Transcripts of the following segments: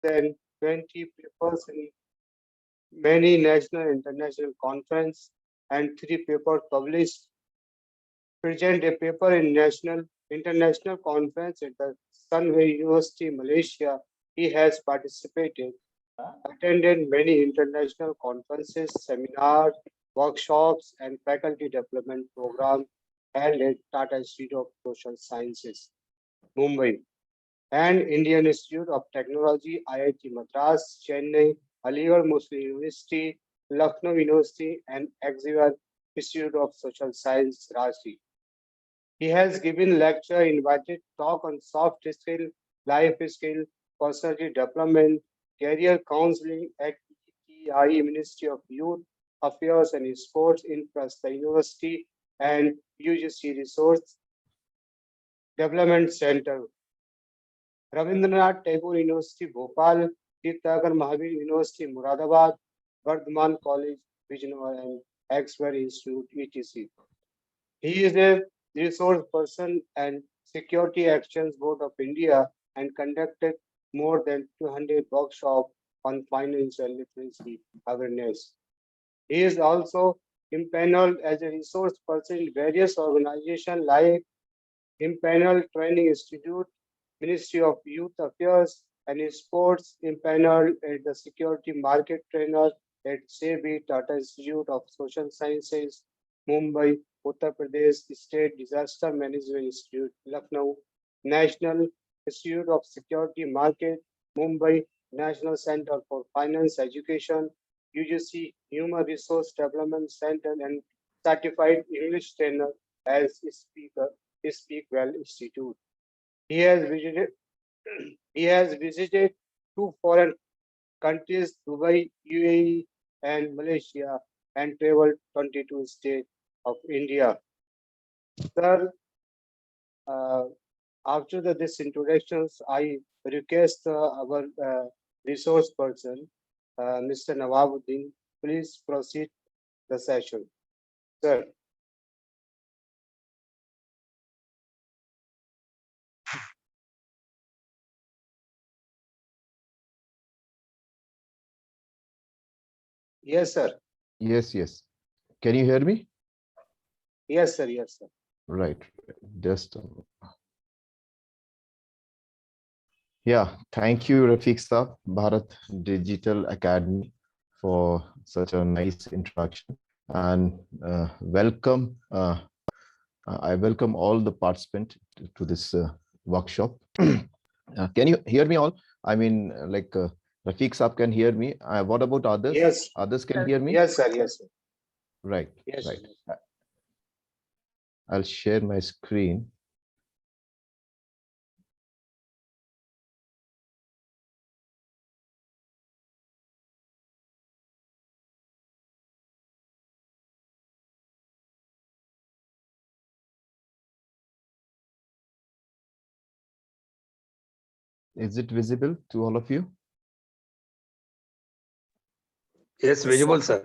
than 20 papers in many national and international conferences and 3 papers published. Present a paper in national international conference at the Sunway University, Malaysia. He has participated, attended many international conferences, seminars, workshops, and faculty development programs held at Tata Institute of Social Sciences, Mumbai, and Indian Institute of Technology, IIT Madras, Chennai, Aligarh Muslim University, Lucknow University, and Exeter Institute of Social Science, Ranchi. He has given lecture, invited talk on soft skill, life skill, personality development, career counseling at ETI Ministry of Youth Affairs and Sports in the University and UGC Resource Development Center. Rabindranath Tagore University, Bhopal, Thiyagu Mahavir University, Muradabad, Bardhaman College, Bijnor, and Ajmer Institute, etc. He is a resource person and Security Actions Board of India and conducted more than 200 workshops on financial literacy awareness. He is also impaneled as a resource person in various organizations like Impaneled Training Institute, Ministry of Youth Affairs and Sports, impaneled at the Security Market Trainer at SEBI, Tata Institute of Social Sciences, Mumbai, Uttar Pradesh State Disaster Management Institute, Lucknow, National Institute of Security Market, Mumbai, National Center for Finance Education, UGC Human Resource Development Center, and Certified English Trainer as Speak Well Institute. He has visited 2 foreign countries, Dubai, UAE, and Malaysia, and traveled 22 states of India. Sir, after this introductions, I request our resource person, Mr. Nawab Uddin, please proceed the session. Sir. Yes, sir. Yes. Can you hear me? Yes, sir. Yes, sir. Right. Just yeah. Thank you, Rafiq Saab, Bharat Digital Academy, for such a nice introduction, and welcome. I welcome all the participants to this workshop. Can you hear me all? I mean, like Rafiq Saab can hear me. What about others? Yes. Others can hear me? Yes, sir. Yes, sir. Right. Yes. Right. I'll share my screen. Is it visible to all of you? Yes, visible, sir.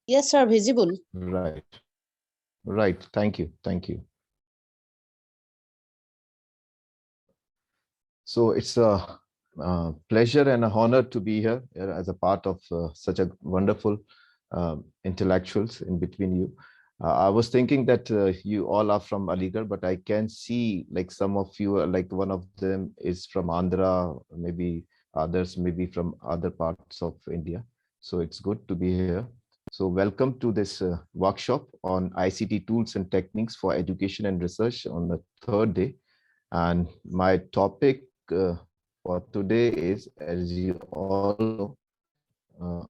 Yes, sir, visible. Right. Right. Thank you. Thank you. So it's a pleasure and an honor to be here as a part of such a wonderful intellectuals in between you. I was thinking that you all are from Aligarh, but I can see like some of you, like one of them is from Andhra, maybe others maybe from other parts of India. So it's good to be here. So welcome to this workshop on ICT tools and techniques for education and research on the third day. And my topic for today is, as you all know,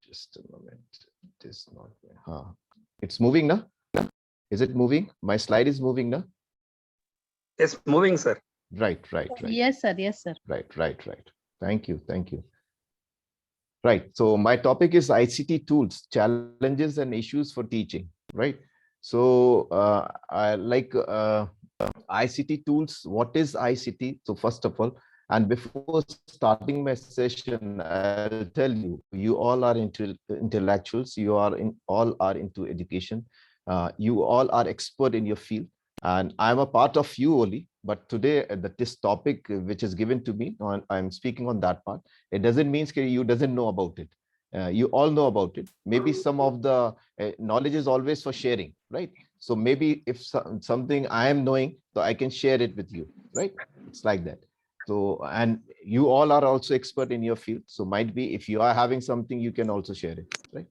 just a moment, it is not, it's moving now. Is it moving? My slide is moving now. It's moving, sir. Right. Yes, sir. Yes, sir. Right. Thank you. Right. So my topic is ICT tools, challenges and issues for teaching. Right. So I like ICT tools. What is ICT? So first of all, and before starting my session, I'll tell you, you all are into intellectuals. You are all are into education. You all are expert in your field. and I'm a part of you only. But today, this topic which is given to me, I'm speaking on that part. It doesn't mean that you doesn't know about it. You all know about it. Maybe some of the knowledge is always for sharing, right? So maybe if something I am knowing, so I can share it with you, right? It's like that. So, and you all are also expert in your field. So might be if you are having something, you can also share it, right?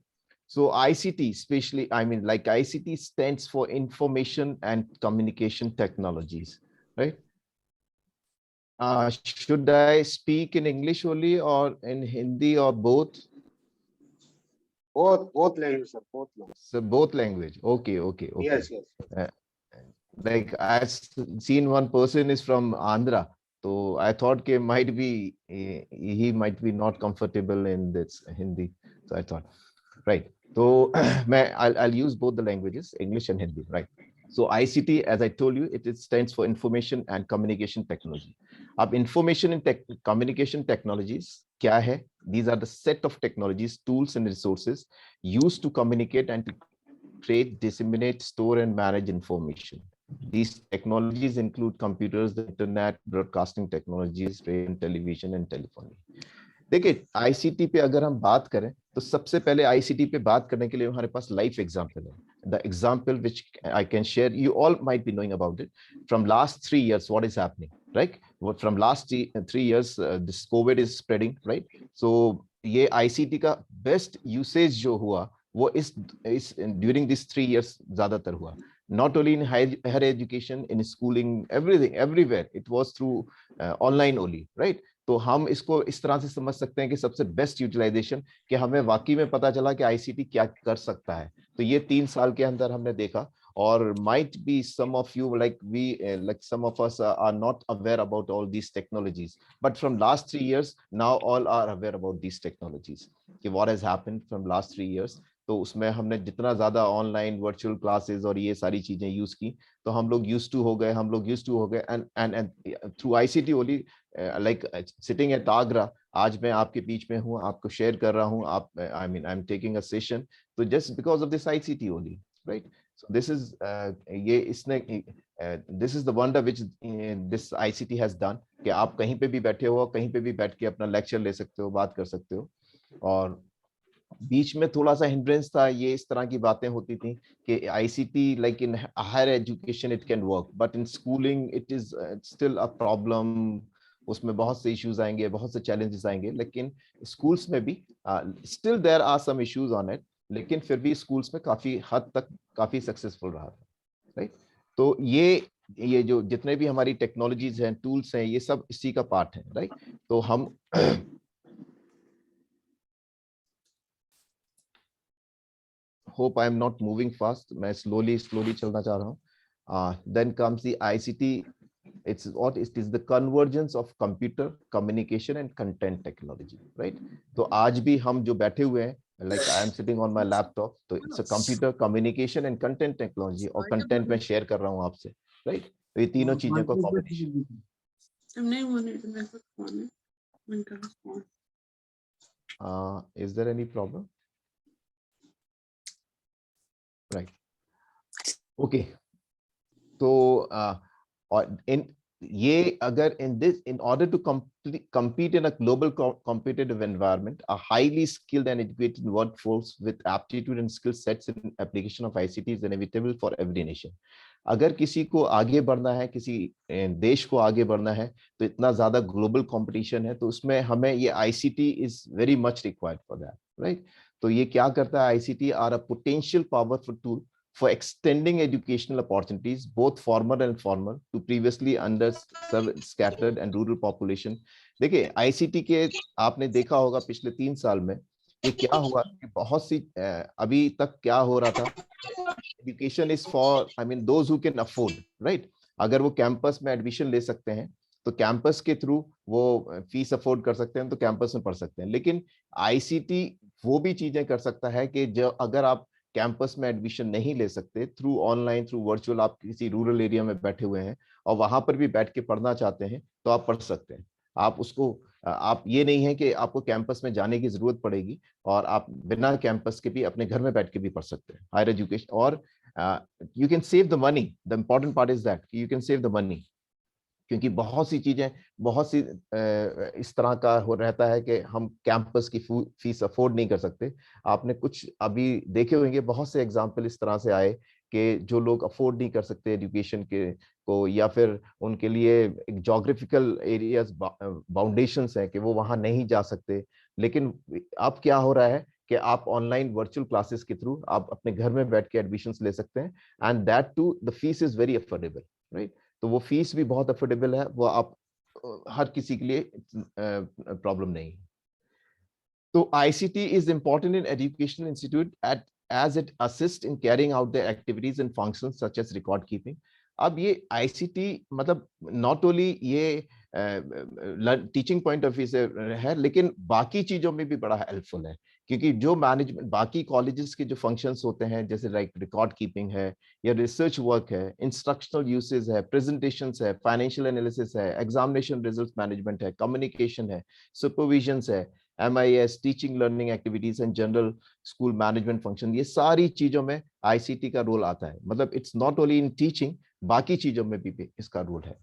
So ICT, especially, I mean, like ICT stands for Information and Communication Technologies, right? Should I speak in English only or in Hindi or both? Both languages, sir, both languages. So both language. Okay, okay, okay. Yes, yes. Uh, like I've seen one person is from Andhra, so I thought he might be not comfortable in this Hindi. So I thought, right. So I'll use both the languages, English and Hindi, right? So ICT, as I told you, it stands for Information and Communication Technology. अब Information and Communication Technologies क्या है? These are the set of technologies, tools and resources used to communicate and to create, disseminate, store and manage information. These technologies include computers, the internet, broadcasting technologies, radio, television and telephony. देखिए ICT पे अगर हम बात करें तो सबसे पहले ICT पे बात करने के लिए हमारे पास लाइफ एग्जांपल है. The example which I can share, you all might be knowing about it. From last 3 years what is happening, right? From last 3 years this covid is spreading, right? So ये ICT का best usage जो हुआ वो इस during this 3 years ज्यादातर हुआ. Not only in higher education, in schooling, everything, everywhere it was through online only, right? तो हम इसको इस तरह से समझ सकते हैं कि सबसे बेस्ट यूटिलाइजेशन कि हमें वाकई में पता चला कि आईसीटी क्या कर सकता है. तो ये 3 साल के अंदर हमने देखा. और might be some of you like some of us are not aware about all these technologies, but from last 3 years now all are aware about these technologies कि what has happened from last 3 years. तो उसमें हमने जितना ज्यादा online virtual classes और ये सारी चीजें यूज की तो हम लोग यूज्ड टू हो गए and through ICT only. Like sitting at Agra, आज मैं आपके बीच में हूँ, आपको शेयर कर रहा हूँ, आप I am taking a session, तो just because of this ICT only, right? So this is ये इसने this is the wonder which this ICT has done कि आप कहीं पे भी बैठे हो, कहीं पे भी बैठ के अपना लेक्चर ले सकते हो, बात कर सकते हो. और बीच में थोड़ा सा हिंड्रेंस था, ये इस तरह की बातें होती थी कि ICT like in higher education it can work but in schooling it is still a problem. उसमें बहुत से इश्यूज आएंगे, बहुत से चैलेंजेस आएंगे, लेकिन स्कूल्स में भी still there are some issues on it, लेकिन फिर भी स्कूल्स में काफी हद तक काफी सक्सेसफुल रहा था, राइट? तो ये जो जितने भी हमारी टेक्नोलॉजीज हैं, टूल्स हैं, ये सब इसी का पार्ट है, राइट? तो हम hope I am not moving fast, मैं slowly चलना चाह रहा हूँ. Then comes the ICT. It is the convergence of computer communication and content technology, right? तो आज भी हम जो बैठे हुए हैं, like I am sitting on my laptop, तो it's a computer communication and content technology, और content मैं share कर रहा हूँ आपसे, right? तो ये तीनों चीजों का combination. Is there any problem? Right. Okay. So in ये अगर in order to compete in a global competitive environment, a highly skilled and educated workforce with aptitude and skill sets in application of ICT is inevitable for every nation. अगर किसी को आगे बढ़ना है, किसी देश को आगे बढ़ना है, तो इतना ज्यादा ग्लोबल कंपटीशन है, तो उसमें हमें ये ICT is very much required for that, right? तो ये क्या करता है, ICT are a potential powerful tool for extending educational opportunities, both formal and informal, to previously underserved, scattered and rural population. देखिए आईसीटी के आपने देखा होगा पिछले 3 साल में कि क्या हुआ कि बहुत सी अभी तक क्या हो रहा था, education is for I mean those who can afford, right? अगर वो कैंपस में एडमिशन ले सकते हैं तो कैंपस के थ्रू वो फीस अफोर्ड कर सकते हैं, तो कैंपस में पढ़ सकते हैं. लेकिन आईसीटी वो भी चीजें कर सकता है कि जो अगर आप कैंपस में एडमिशन नहीं ले सकते, थ्रू ऑनलाइन, थ्रू वर्चुअल, आप किसी रूरल एरिया में बैठे हुए हैं और वहां पर भी बैठ के पढ़ना चाहते हैं, तो आप पढ़ सकते हैं. आप उसको आप ये नहीं है कि आपको कैंपस में जाने की जरूरत पड़ेगी, और आप बिना कैंपस के भी अपने घर में बैठ के भी पढ़ सकते हैं हायर एजुकेशन। और you can save the money, the important part is that you can save the money, क्योंकि बहुत सी चीजें, बहुत सी इस तरह का हो रहता है कि हम कैंपस की फीस अफोर्ड नहीं कर सकते। आपने कुछ अभी देखे होंगे, बहुत से एग्जांपल इस तरह से आए कि जो लोग अफोर्ड नहीं कर सकते एजुकेशन के को, या फिर उनके लिए एक जोग्राफिकल एरियाज बाउंडेशंस हैं कि वो वहां नहीं जा सकते। लेकिन अब क्या हो रहा है कि आप ऑनलाइन वर्चुअल क्लासेस के थ्रू आप अपने घर में बैठ के एडमिशंस ले सकते हैं, and that too the fees is very affordable, right. तो वो फीस भी बहुत अफोर्डेबल है, वो आप हर किसी के लिए प्रॉब्लम नहीं है। So ICT is important in educational institute as it assists in carrying out their activities and functions such as record keeping. अब ये ICT मतलब नॉट ओनली ये टीचिंग पॉइंट ऑफ व्यू से है, लेकिन बाकी चीजों में भी बड़ा हेल्पफुल है, क्योंकि जो मैनेजमेंट बाकी कॉलेजेस के जो फंक्शंस होते हैं, जैसे लाइक रिकॉर्ड कीपिंग है या रिसर्च वर्क है, इंस्ट्रक्शनल यूसेज है, प्रेजेंटेशंस है, फाइनेंशियल एनालिसिस है, एग्जामिनेशन रिजल्ट मैनेजमेंट है, कम्युनिकेशन है, सुपरविजन है, MIS, teaching learning activities and general school management function, ये सारी चीजों में ICT का रोल आता है। मतलब it's not only in teaching, बाकी चीजों में भी इसका रोल है,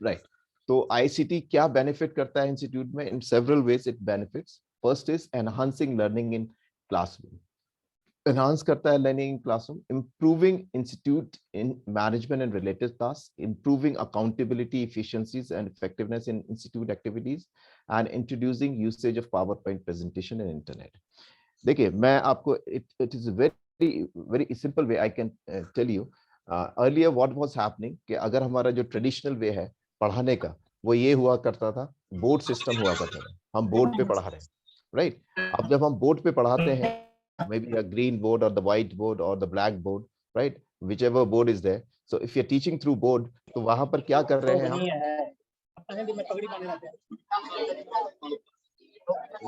राइट। तो ICT क्या बेनिफिट करता है इंस्टीट्यूट में? In several ways it benefits. First is enhancing learning in classroom, enhance करता है learning in classroom, improving institute in management and related tasks, improving accountability, efficiencies and effectiveness in institute activities, and introducing usage of PowerPoint presentation and internet. देखिए मैं आपको it is a very simple way I can tell you. Earlier what was happening कि अगर हमारा जो traditional way है पढ़ाने का, वो ये हुआ करता था, बोर्ड सिस्टम हुआ करता था, हम बोर्ड पे पढ़ा रहे हैं, राइट। अब जब हम बोर्ड पे पढ़ाते हैं, maybe a green board or the white board or the black board, right, whichever board is there. So if you're teaching through board, तो वहां पर क्या कर रहे हैं हम?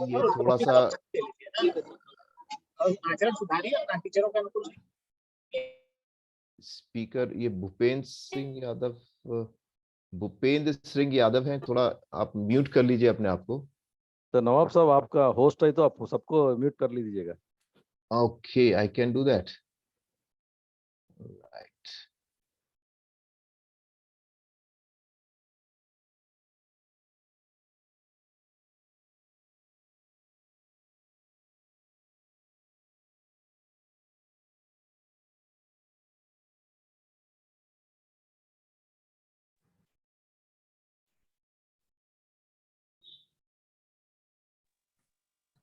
ये थोड़ा सा स्पीकर, ये भूपेंद्र सिंह यादव है, थोड़ा आप म्यूट कर लीजिए अपने आप को। तो नवाब साहब आपका होस्ट है, तो आप सबको म्यूट कर लीजिएगा। Okay, I can do that. Right.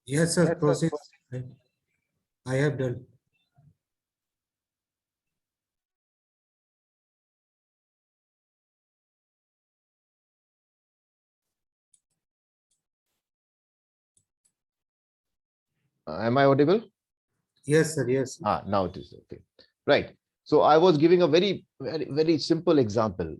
Yes, sir. Proceed. I have done. Am I audible? Yes, sir. Yes. Now it is okay. Right. So I was giving a very simple example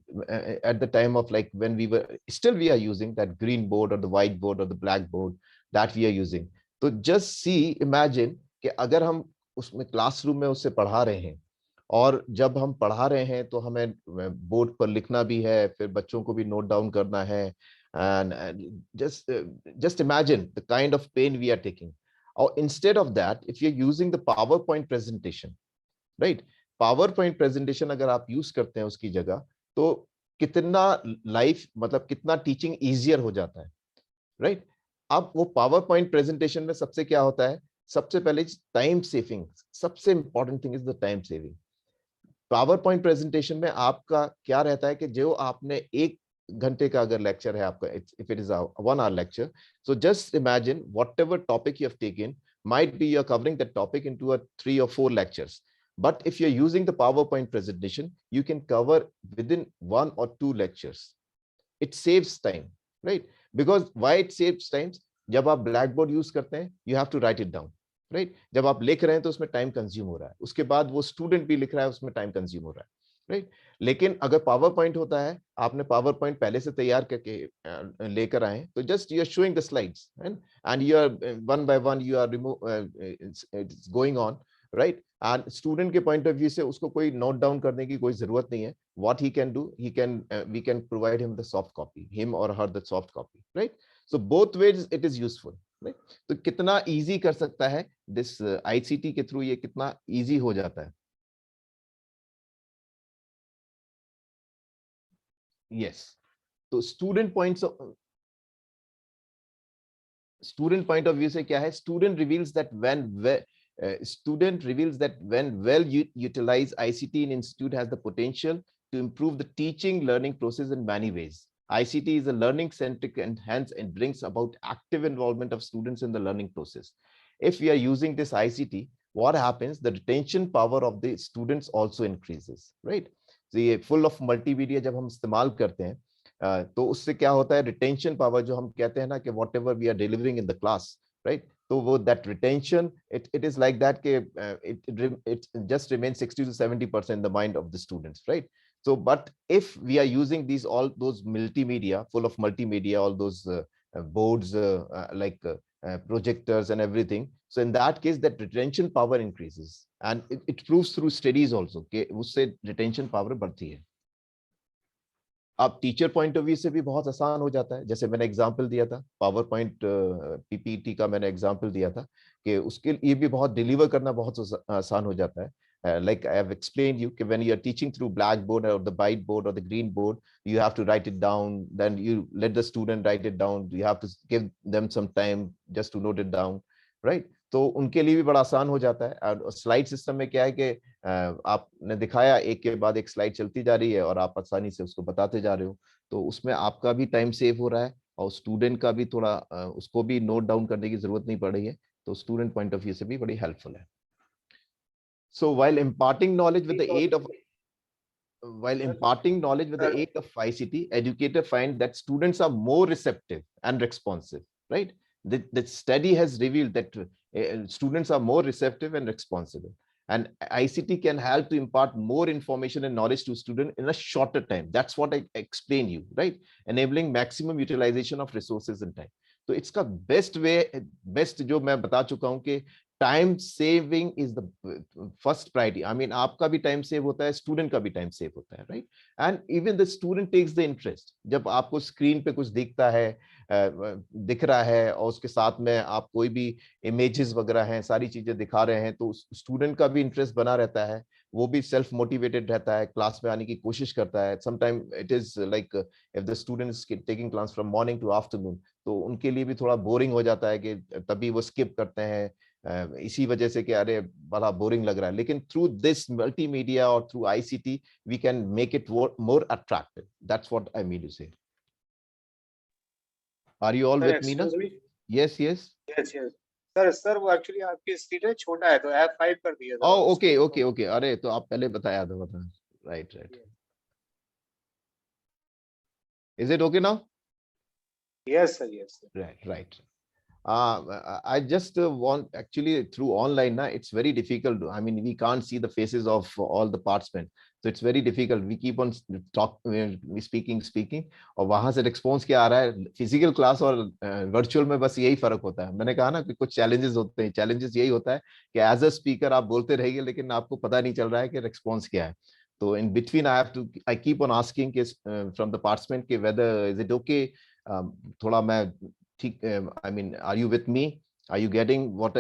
at the time of like when we are using that green board or the white board or the black board that we are using. So just see, imagine कि अगर हम उसमें classroom में उससे पढ़ा रहे हैं, और जब हम पढ़ा रहे हैं तो हमें बोर्ड पर लिखना भी है, फिर बच्चों को भी नोट डाउन करना है, and just imagine the kind of pain we are taking. Or instead of that, if you're using the PowerPoint presentation, right, PowerPoint presentation अगर आप यूज करते हैं उसकी जगह, तो कितना लाइफ मतलब कितना टीचिंग इजियर हो जाता है, राइट। अब वो PowerPoint presentation में सबसे क्या होता है, सबसे पहले टाइम सेविंग, सबसे important thing is the time saving. PowerPoint presentation में आपका क्या रहता है कि जो आपने 1 घंटे का अगर लेक्चर है आपका, if it is a 1 hour lecture, so just imagine whatever topic you have taken, might be you're covering that topic into a 3 or 4 lectures, but if you're using the PowerPoint presentation, you can cover within 1 or 2 lectures. It saves time, right? Because why it saves time? जब आप black board use करते हैं, you have to write it down, right. जब आप लिख रहे हैं तो उसमें टाइम कंज्यूम हो रहा है, उसके बाद वो स्टूडेंट भी लिख रहा है, उसमें टाइम कंज्यूम हो रहा है, राइट। लेकिन अगर पावर पॉइंट होता है, आपने पावर पॉइंट पहले से तैयार करके लेकर आए, तो just you are showing the slides and you are one by one you are remove it's going on, right. And student के पॉइंट ऑफ व्यू से उसको कोई नोट डाउन करने की कोई जरूरत नहीं है। What he can do, we can provide him the soft copy, him और her the soft copy, right. So both ways it is useful, right? तो कितना easy कर सकता है this ICT के through, ये कितना easy हो जाता है? Yes. तो student point of view से क्या है? Student reveals that when well utilized, ICT in institute has the potential to improve the teaching learning process in many ways. ICT is a learning centric and hence it brings about active involvement of students in the learning process. If we are using this ICT, what happens? The retention power of the students also increases, right? So ये full of multimedia जब हम इस्तेमाल करते हैं, तो उससे क्या होता है? रिटेंशन पावर जो हम कहते हैं ना कि whatever we are delivering in the class, right? तो वो that retention it is like that के it just remains 60 to 70% in the mind of the students, right? So but if we are using all those multimedia, full of multimedia, all those boards like projectors and everything, so in that case that retention power increases, and it proves through studies also कि उससे retention power बढ़ती है. अब teacher point of view से भी बहुत आसान हो जाता है. जैसे मैंने एग्जांपल दिया था पावर पॉइंट पीपीटी का, मैंने एग्जांपल दिया था कि उसके लिए भी बहुत डिलीवर करना बहुत आसान हो जाता है. Like I have explained you, when you are teaching through blackboard or the whiteboard or the green board, you have to write it down, then you let the student write it down, you have to give them some time just to note it down, right? तो उनके लिए भी बड़ा आसान हो जाता है. और स्लाइड सिस्टम में क्या है कि आपने दिखाया, एक के बाद एक स्लाइड चलती जा रही है और आप आसानी से उसको बताते जा रहे हो, तो उसमें आपका भी टाइम सेव हो रहा है और स्टूडेंट का भी थोड़ा उसको भी नोट डाउन करने की जरूरत नहीं पड़ रही है. तो स्टूडेंट पॉइंट ऑफ व्यू से भी बड़ी हेल्पफुल है. So while imparting knowledge with the aid of ICT, educators find that students are more receptive and responsive, right? The study has revealed that students are more receptive and responsive, and ICT can help to impart more information and knowledge to students in a shorter time. That's what I explained you, right? Enabling maximum utilization of resources and time. तो इसका best जो मैं बता चुका हूं कि time saving is the first priority. I mean आपका भी टाइम सेव होता है, स्टूडेंट का भी टाइम सेव होता है, right? And even the student takes the interest. जब आपको स्क्रीन पे कुछ दिखता है, दिख रहा है और उसके साथ में आप कोई भी इमेजेस वगैरह हैं, सारी चीजें दिखा रहे हैं, तो स्टूडेंट का भी इंटरेस्ट बना रहता है, वो भी सेल्फ मोटिवेटेड रहता है, क्लास में आने की कोशिश करता है. Sometime it is like if the student is taking class from morning to afternoon, तो उनके लिए भी थोड़ा बोरिंग हो जाता है कि तभी वो स्किप करते हैं इसी वजह से कि अरे बड़ा बोरिंग लग रहा है. लेकिन थ्रू दिस मल्टीमीडिया और through ICT we can make it more attractive. That's what I mean to say. Are you all with me ना? Yes yes yes yes sir वो एक्चुअली आपकी स्क्रीन है छोटा है तो F5 कर दिया था. Oh okay okay okay. अरे तो आप पहले बताया था. Right right. Is it okay now? Yes sir, yes sir. Right. I just want actually through online na, it's very difficult. I mean, we can't see the faces of all the participants, so it's very difficult. We keep on speaking और वहां से response क्या आ रहा है. Physical class और virtual में बस यही फर्क होता है. मैंने कहा ना कि कुछ चैलेंजेस होते हैं. चैलेंजेस यही होता है कि एज अ स्पीकर आप बोलते रहिए लेकिन आपको पता नहीं चल रहा है कि रिस्पॉन्स क्या है. तो in between I keep on asking from the participant कि वेदर इज इट ओके. थोड़ा मैं ठीक, I mean, are you with me? Are you getting what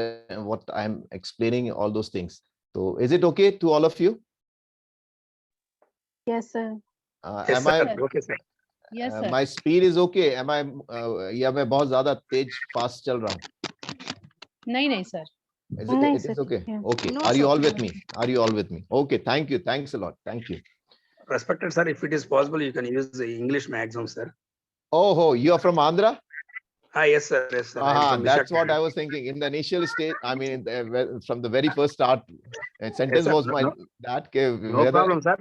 I'm explaining, all those things? So is it okay to all of you? Yes, sir. Yes, Am sir. I Okay, sir. Yes, sir. my speed is okay? Am I या मैं बहुत ज्यादा तेज fast चल रहा हूँ? नहीं sir. It is okay. Yeah. Okay. No, Are you sir. all with me? Are you all with me? Okay. Thank you. Thanks a lot. Thank you. Respected sir, if it is possible, you can use the English maximum, sir. Oh, you are from Andhra? Yes, sir. Yes, sir. I am from That's what I Visakhapatnam. was thinking. In the initial stage, I mean, from the very first start, sentence sir. was my that. No problem, sir.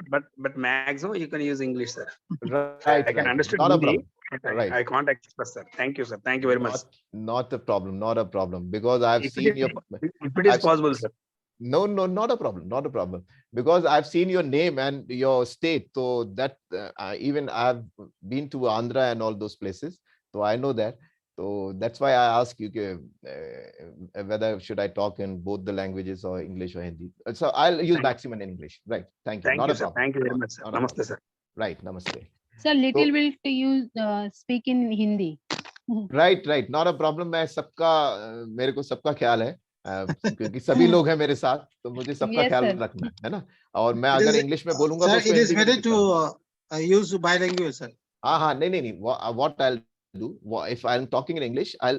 But maximum you can use English, sir. Right, I can understand not a Hindi, problem. but Right. I can't express, sir. Thank you, sir. Thank you very much. Not a problem. Not a problem. Because I've If seen it your. is, if it is I've- possible, sir. No, not a problem. Not a problem. Because I've seen your name and your state. So that even I've been to Andhra and all those places. So I know that. So that's why I ask you whether should I talk in both the languages or English or Hindi. So I'll use maximum in English. Right. Thank you. Thank Not you, a sir. problem. Thank you very much, sir. Not a Namaste, problem. sir. Right. Namaste. Sir, little bit use speak in Hindi. Right, not a problem. मैं सबका मेरे को सबका ख्याल है, क्योंकि सभी लोग हैं मेरे साथ, तो मुझे सबका Yes, ख्याल sir. रखना है ना। और मैं It अगर is, इंग्लिश में बोलूंगा तो sir, उसको it is हिंदी में better रिपीट to करूंगा। use bilingual, sir. हाँ, नहीं, what I'll do, if I'm talking in English, I'll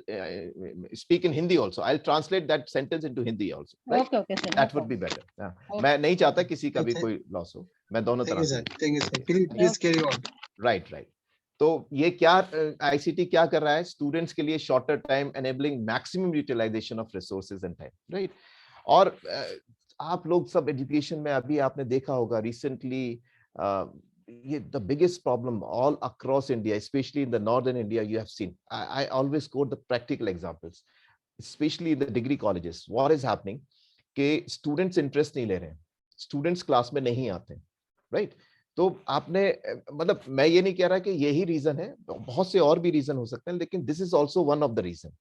speak in Hindi also. I'll translate that sentence into Hindi also, right? Okay, sir. No That would be problem. better. हाँ, Okay. मैं नहीं चाहता किसी का भी Okay. कोई loss हो, मैं दोनों Thank तरह you, से। sir. Thank you, sir. Please Okay. carry on. Right. तो ये क्या आईसीटी क्या कर रहा है स्टूडेंट्स के लिए? Shorter time enabling maximum utilisation of resources and time, right. और आप लोग सब एजुकेशन में अभी आपने देखा होगा रिसेंटली, ये the biggest problem all across India, specially in the northern India, you have seen, I always quote the practical examples, specially in the degree colleges. What is happening कि स्टूडेंट्स इंटरेस्ट नहीं ले रहे हैं, students class में नहीं आते, right. तो आपने मतलब मैं ये नहीं कह रहा कि यही रीजन है, बहुत से और भी रीजन हो सकते हैं, लेकिन this is also one of the reason.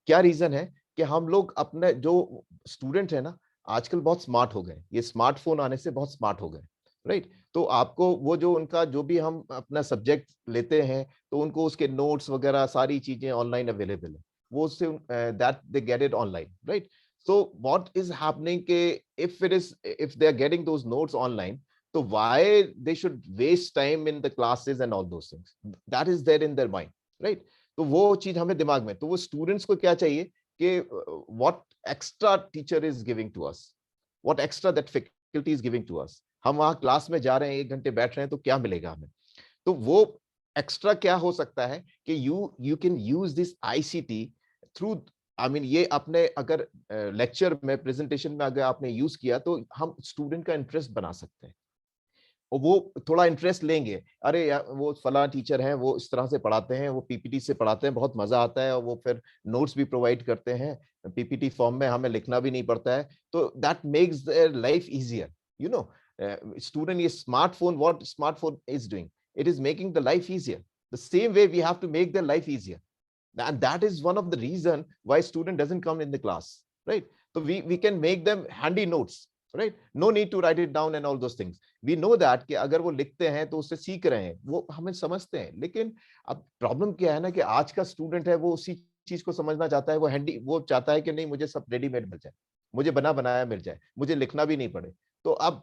क्या रीजन है कि हम लोग अपने जो स्टूडेंट है ना, आजकल बहुत स्मार्ट हो गए, ये स्मार्टफोन आने से बहुत स्मार्ट हो गए, राइट। तो आपको वो जो उनका जो भी हम अपना सब्जेक्ट लेते हैं, तो उनको उसके नोट्स वगैरह सारी चीजें ऑनलाइन अवेलेबल है, वो उससे that they get it online, right. So what is happening ke if they are getting those notes online, so why they should waste time in the classes and all those things? That is there in their mind, right? तो वो चीज हमें दिमाग में, तो वो students को क्या चाहिए कि what extra teacher is giving to us, what extra that faculty is giving to us. हम वहां क्लास में जा रहे हैं, 1 घंटे बैठ रहे हैं, तो क्या मिलेगा हमें? तो वो एक्स्ट्रा क्या हो सकता है कि you can use this ICT through, I mean ये अपने अगर लेक्चर में प्रेजेंटेशन में अगर आपने यूज किया, तो हम स्टूडेंट का इंटरेस्ट बना सकते हैं, और वो थोड़ा इंटरेस्ट लेंगे। अरे यार वो फला टीचर हैं, वो इस तरह से पढ़ाते हैं, वो पीपीटी से पढ़ाते हैं, बहुत मजा आता है, और वो फिर नोट्स भी प्रोवाइड करते हैं पीपीटी फॉर्म में, हमें लिखना भी नहीं पड़ता है, तो that makes their life easier, you know. Student, ये smartphone, what smartphone is doing, it is making the life easier. The same way we have to make their life easier, and that is one of the reason why student doesn't come in the class, right? So we can make them handy notes, right? No need to write it down and all those things. We know that कि अगर वो लिखते हैं तो उससे सीख रहे हैं, वो हमें समझते हैं। लेकिन अब प्रॉब्लम क्या है ना कि आज का स्टूडेंट है, वो उसी चीज को समझना चाहता है, वो चाहता है कि नहीं मुझे सब रेडीमेड मिल जाए, मुझे बना बनाया मिल जाए, मुझे लिखना भी नहीं पड़े। तो अब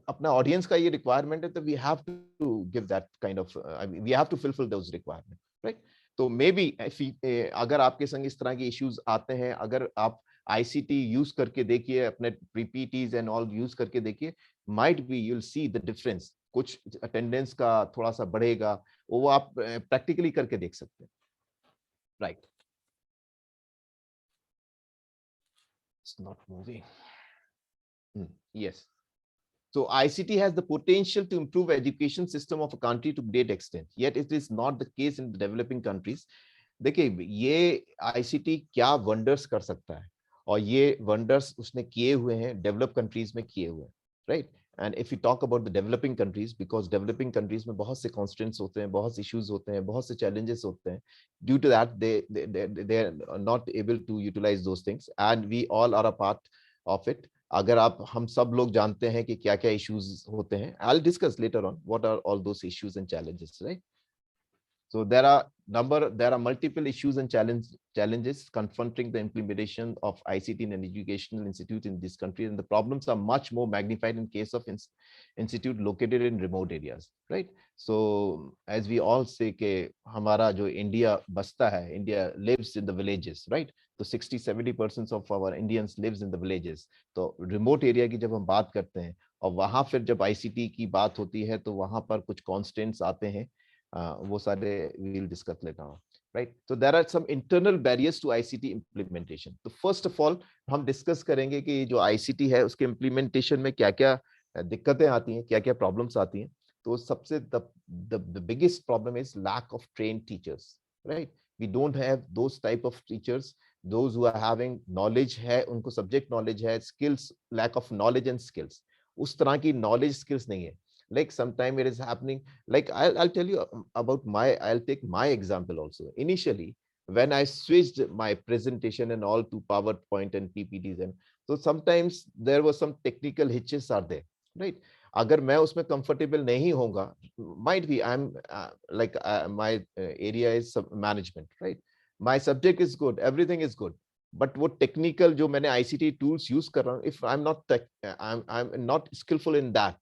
अपना ऑडियंस का ये रिक्वायरमेंट है, तो we have to give that kind of, we have to fulfil those requirement, right. तो मे बी अगर आपके संग इस तरह के इश्यूज आते हैं, अगर आप आईसीटी यूज करके देखिए, अपने पीपीटीज एंड ऑल यूज करके देखिए, might be you will see the difference, कुछ अटेंडेंस का थोड़ा सा बढ़ेगा, वो आप प्रैक्टिकली करके देख सकते हैं, right. It's not moving, yes. So ICT has the potential to improve education system of a country to great extent, yet it is not the case in the developing countries. देखिए ये ICT क्या wonders कर सकता है, और ये wonders उसने किए हुए हैं, डेवलप कंट्रीज में किए हुए हैं, right. And if you talk about the developing countries, because developing countries में बहुत से कॉन्स्टेंट्स होते हैं, बहुत से इश्यूज होते हैं, बहुत से चैलेंजेस होते हैं, due to that they are not able to utilise those things, and we all are a part of it. अगर आप, हम सब लोग जानते हैं कि क्या क्या इश्यूज होते हैं, I will discuss later on what are all those issues and challenges, right. So there are multiple issues and challenges confronting the implementation of ICT in an educational institute in this country, and the problems are much more magnified in case of institute located in remote areas, right? So as we all say कि हमारा जो India बसता है, India lives in the villages, right? तो 60-70% of our Indians lives in the villages. तो remote area की जब हम बात करते हैं, और वहां फिर जब ICT की बात होती है, तो वहां पर कुछ constraints आते हैं, वो सारे we'll discuss later on, right? So there are some internal barriers to ICT implementation. तो first of all हम discuss करेंगे कि जो ICT है उसके implementation में क्या क्या दिक्कतें आती हैं, क्या क्या problems आती हैं। तो सबसे the biggest problem is lack of trained teachers, right? We don't have those type of teachers, those who are having knowledge है, उनको subject knowledge है, skills, lack of knowledge and skills, उस तरह की knowledge skills नहीं है। Like sometime it is happening, like I'll tell you about I'll take my example also. Initially when I switched my presentation and all to PowerPoint and PPTs, and so sometimes there was some technical hitches are there, right? अगर मैं उसमें comfortable नहीं होगा, might be I am like my area is management, right, my subject is good, everything is good, but वो technical जो मैंने ICT tools use कर रहा हूँ, if I am not skilful in that,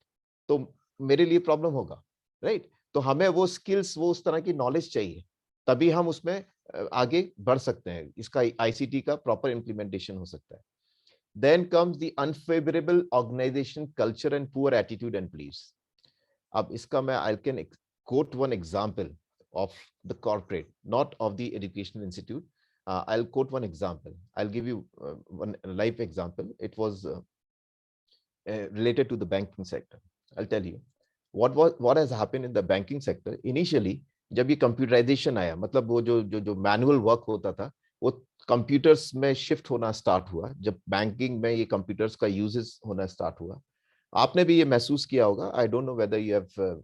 तो मेरे लिए प्रॉब्लम होगा, राइट। तो हमें वो स्किल्स, वो उस तरह की नॉलेज चाहिए, तभी हम उसमें आगे बढ़ सकते हैं, इसका आईसीटी का प्रॉपर इम्प्लीमेंटेशन हो सकता है। Then comes the unfavorable organization culture and poor attitude and beliefs. अब इसका मैं I can quote one example of the corporate, not of the educational institute. I'll quote one example. I'll give you one live example. It was related to the banking sector. I'll tell you what has happened in the banking sector. Initially, जब ये computerisation आया, मतलब वो जो manual work होता था, वो computers में शिफ्ट होना स्टार्ट हुआ, जब बैंकिंग में ये कंप्यूटर्स का यूजेस होना स्टार्ट हुआ। आपने भी ये महसूस किया होगा, I don't know whether you have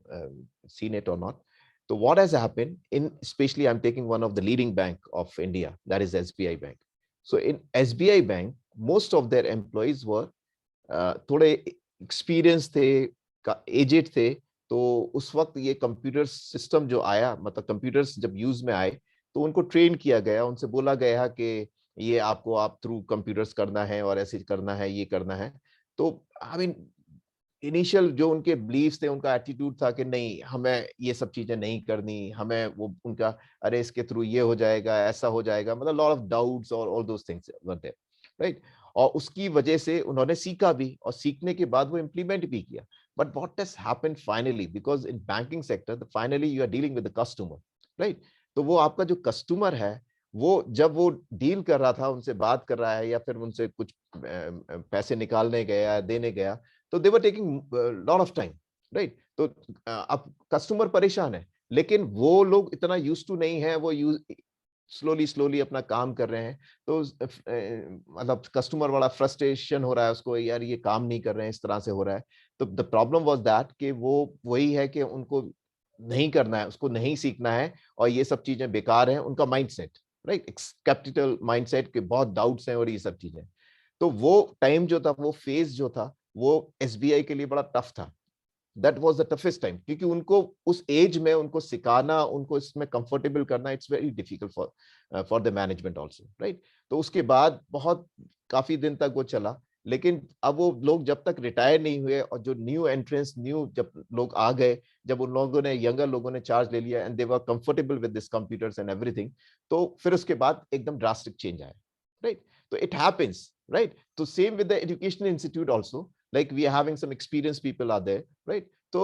seen it और नॉट। तो what has happened in, specially I am taking one of the leading bank of India, that is SBI bank. So in SBI bank, most of their employees were थोड़े experience थे, aged थे। तो उस वक्त ये computer system जो आया, मतलब कंप्यूटर्स जब यूज में आए, तो उनको ट्रेन किया गया, उनसे बोला गया कि ये आपको आप थ्रू कंप्यूटर्स करना है और ऐसे करना है, ये करना है। तो आई मीन इनिशियल जो उनके बिलीव्स थे, उनका एटीट्यूड था कि नहीं, हमें ये सब चीजें नहीं करनी, हमें वो उनका, अरे इसके थ्रू ये हो जाएगा, ऐसा हो जाएगा, मतलब लॉट ऑफ डाउट्स और all those things were there, right. और उसकी वजह से उन्होंने सीखा भी, और सीखने के बाद वो इम्प्लीमेंट भी किया। But what has happened finally, because in banking sector finally you are dealing with the customer, right. तो वो आपका जो कस्टमर है, वो जब वो डील कर रहा था, उनसे बात कर रहा है, या फिर उनसे कुछ पैसे निकालने गया, देने गया, तो they were taking lot of time, right. तो अब कस्टमर परेशान है, लेकिन वो लोग इतना यूज टू नहीं है, वो स्लोली स्लोली अपना काम कर रहे हैं। तो मतलब कस्टमर बड़ा फ्रस्ट्रेशन हो रहा है उसको, यार ये काम नहीं कर रहे हैं, इस तरह से हो रहा है। तो द प्रॉब्लम वाज दैट कि वो वही है कि उनको नहीं करना है, उसको नहीं सीखना है, और ये सब चीजें बेकार हैं, उनका माइंडसेट, राइट, कैपिटल माइंडसेट के बहुत डाउट्स हैं और ये सब चीजें। तो वो टाइम जो था, वो फेज जो था, वो एसबीआई के लिए बड़ा टफ था। That was the toughest time, क्योंकि उनको उस एज में उनको सिखाना, उनको इसमें कंफर्टेबल करना, it's very difficult for the management also, right. तो उसके बाद बहुत काफी दिन तक वो चला, लेकिन अब वो लोग जब तक रिटायर नहीं हुए, और जो न्यू एंट्रेंस, न्यू जब लोग आ गए, जब उन लोगों ने, यंगर लोगों ने चार्ज ले लिया, and they were comfortable with this computers and everything, तो फिर उसके बाद एकदम ड्रास्टिक चेंज आया, राइट। तो it happens, right? So same with the educational institute also, like we are having some experienced people are there, right? So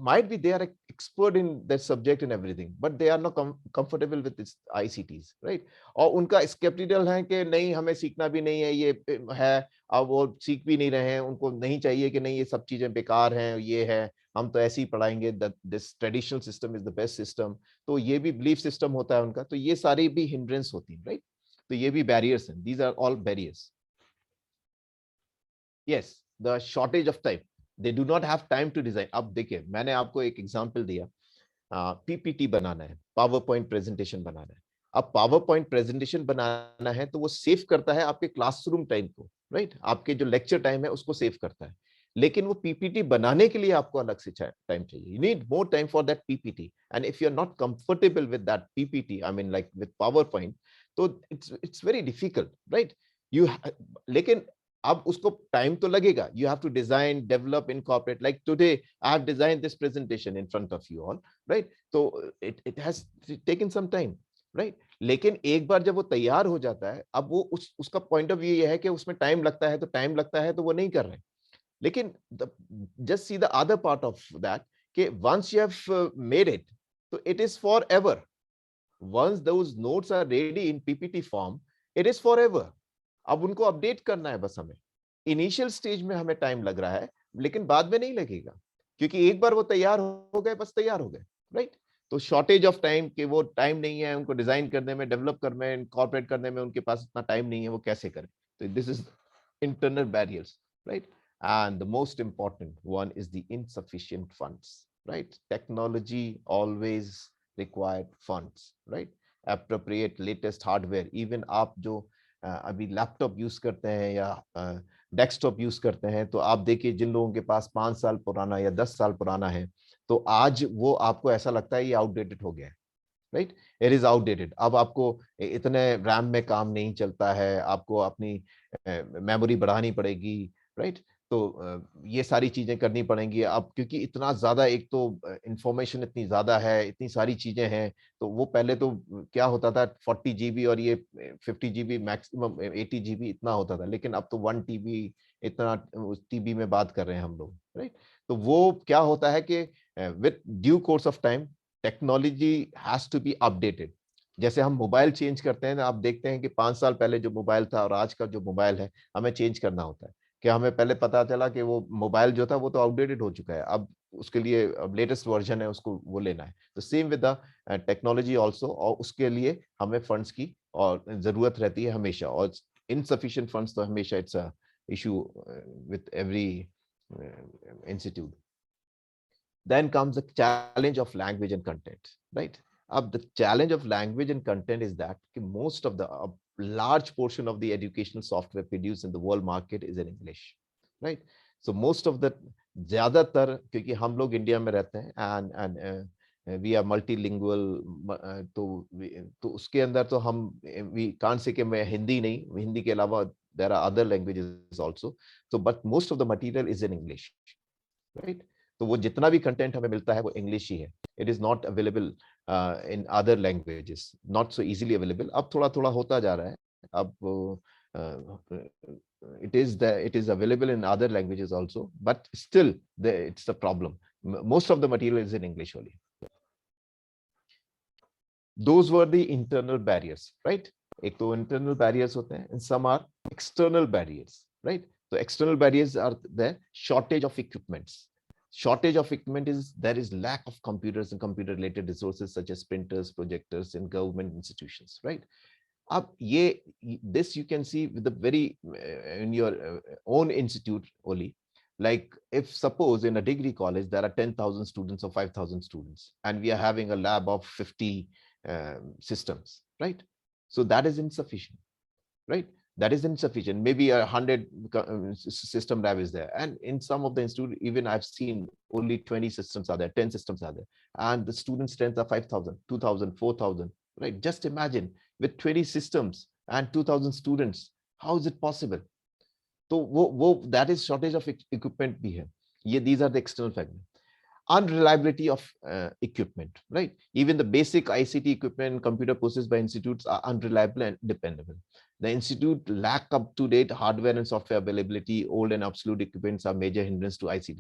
might be they are expert in that subject and everything, but they are not comfortable with this ICTs, right? और उनका skeptical है कि नहीं, हमें सीखना भी नहीं है, ये है, अब वो सीख भी नहीं रहे हैं, उनको नहीं चाहिए कि नहीं, ये सब चीजें बेकार हैं, ये है, हम तो ऐसे ही पढ़ाएंगे, this traditional system is the best system. तो ये भी बिलीफ सिस्टम होता है उनका, तो ये सारी भी हिंड्रेंस होती है, राइट। तो ये भी बैरियर्स हैं, these are all barriers. Yes, the shortage of time, they do not have time to design. अब देखिए, मैंने आपको एक एग्जांपल दिया, पीपीटी बनाना है, पावर पॉइंट प्रेजेंटेशन बनाना है। अब पावर पॉइंट प्रेजेंटेशन बनाना है, तो वो सेव करता है आपके क्लासरूम टाइम को, राइट, आपके जो लेक्चर टाइम है उसको सेव करता है। लेकिन वो पीपीटी बनाने के लिए आपको अलग से टाइम चाहिए, you need more time for that PPT, and if you are not comfortable with that PPT, I mean like with PowerPoint, तो it's very difficult, right. You, लेकिन अब उसको टाइम तो लगेगा, you have to design, develop, incorporate, like today I have design this presentation in front of you all, right. तो it has taken some time, right. लेकिन एक बार जब वो तैयार हो जाता है, अब वो उसका पॉइंट ऑफ व्यू ये है कि उसमें टाइम लगता है, तो टाइम लगता है, तो वो नहीं कर रहे हैं। लेकिन just see the other part of that, कि once you have made it, तो it is forever. Once those notes are ready in PPT form, it is forever. अब उनको अपडेट करना है बस हमें। इनिशियल स्टेज में हमें टाइम लग रहा है, लेकिन बाद में नहीं लगेगा, क्योंकि एक बार वो तैयार हो गए, बस तैयार हो गए, राइट। तो शॉर्टेज ऑफ टाइम, कि वो टाइम नहीं है उनको डिजाइन करने में, डेवलप करने में, इनकॉर्पोरेट करने में, उनके पास इतना टाइम नहीं है, वो कैसे करें। तो this is internal barriers, right. And the most important one is the insufficient funds, right? Technology always required funds, right? Appropriate latest hardware, even आप जो अभी लैपटॉप यूज करते हैं या डेस्कटॉप यूज करते हैं, तो आप देखिए जिन लोगों के पास 5 साल पुराना या 10 साल पुराना है, तो आज वो आपको ऐसा लगता है ये आउटडेटेड हो गया है, राइट? It is outdated. अब आपको इतने रैम में काम नहीं चलता है, आपको अपनी मेमोरी बढ़ानी पड़ेगी, राइट? तो ये सारी चीजें करनी पड़ेंगी अब, क्योंकि इतना ज्यादा, एक तो इंफॉर्मेशन इतनी ज्यादा है, इतनी सारी चीजें हैं। तो वो पहले तो क्या होता था, 40 GB और ये 50 GB, मैक्सिमम 80 GB इतना होता था, लेकिन अब तो 1 TB, इतना TB में बात कर रहे हैं हम लोग, राइट? तो वो क्या होता है कि with due course of time technology has to be updated. जैसे हम मोबाइल चेंज करते हैं ना, आप देखते हैं कि 5 साल पहले जो मोबाइल था और आज का जो मोबाइल है, हमें चेंज करना होता है। कि हमें पहले पता चला कि वो मोबाइल जो था वो तो आउटडेटेड हो चुका है, अब उसके लिए अब लेटेस्ट वर्जन है, उसको वो लेना है। तो same with the technology also, और उसके लिए हमें फंड्स की और जरूरत रहती है हमेशा, और इनसफिशिएंट फंड्स तो हमेशा it's a issue with every institute. Then comes the challenge of language and content, right? The challenge of language and content is that most of the large portion of the educational software produced in the world market is in English, right? So most of the ज़्यादातर, क्योंकि हम लोग India में रहते हैं and we are multilingual, तो उसके अंदर तो हम we can't say कि मैं हिंदी नहीं, हिंदी के अलावा there are other languages also, so but most of the material is in English, right? तो वो जितना भी कंटेंट हमें मिलता है वो इंग्लिश ही है। It is not available in other languages, not so easily available. अब थोड़ा थोड़ा होता जा रहा है, अब it is available in other languages also, but still it's a problem. Most of the material is in English only. Those were the internal barriers, right? एक तो internal barriers होते हैं, and some are external barriers, right? So external barriers are the shortage of equipments. Shortage of equipment is there is lack of computers and computer related resources such as printers, projectors in government institutions, right? Ab this you can see with the very in your own institute only. Like if suppose in a degree college there are 10,000 students or 5,000 students, and we are having a lab of 50 systems, right? So that is insufficient, right? That is insufficient. Maybe 100 system lab is there, and in some of the institute even I've seen only 20 systems are there, 10 systems are there, and the student strength are 5,000, 2,000, 4,000, right? Just imagine with 20 systems and 2,000 students, how is it possible? So that is shortage of equipment bhi hai. These are the external factors. Unreliability of equipment, right? Even the basic ICT equipment, computer possessed by institutes are unreliable and dependable. The institute lack up-to-date hardware and software availability. Old and obsolete equipments are major hindrance to ICT.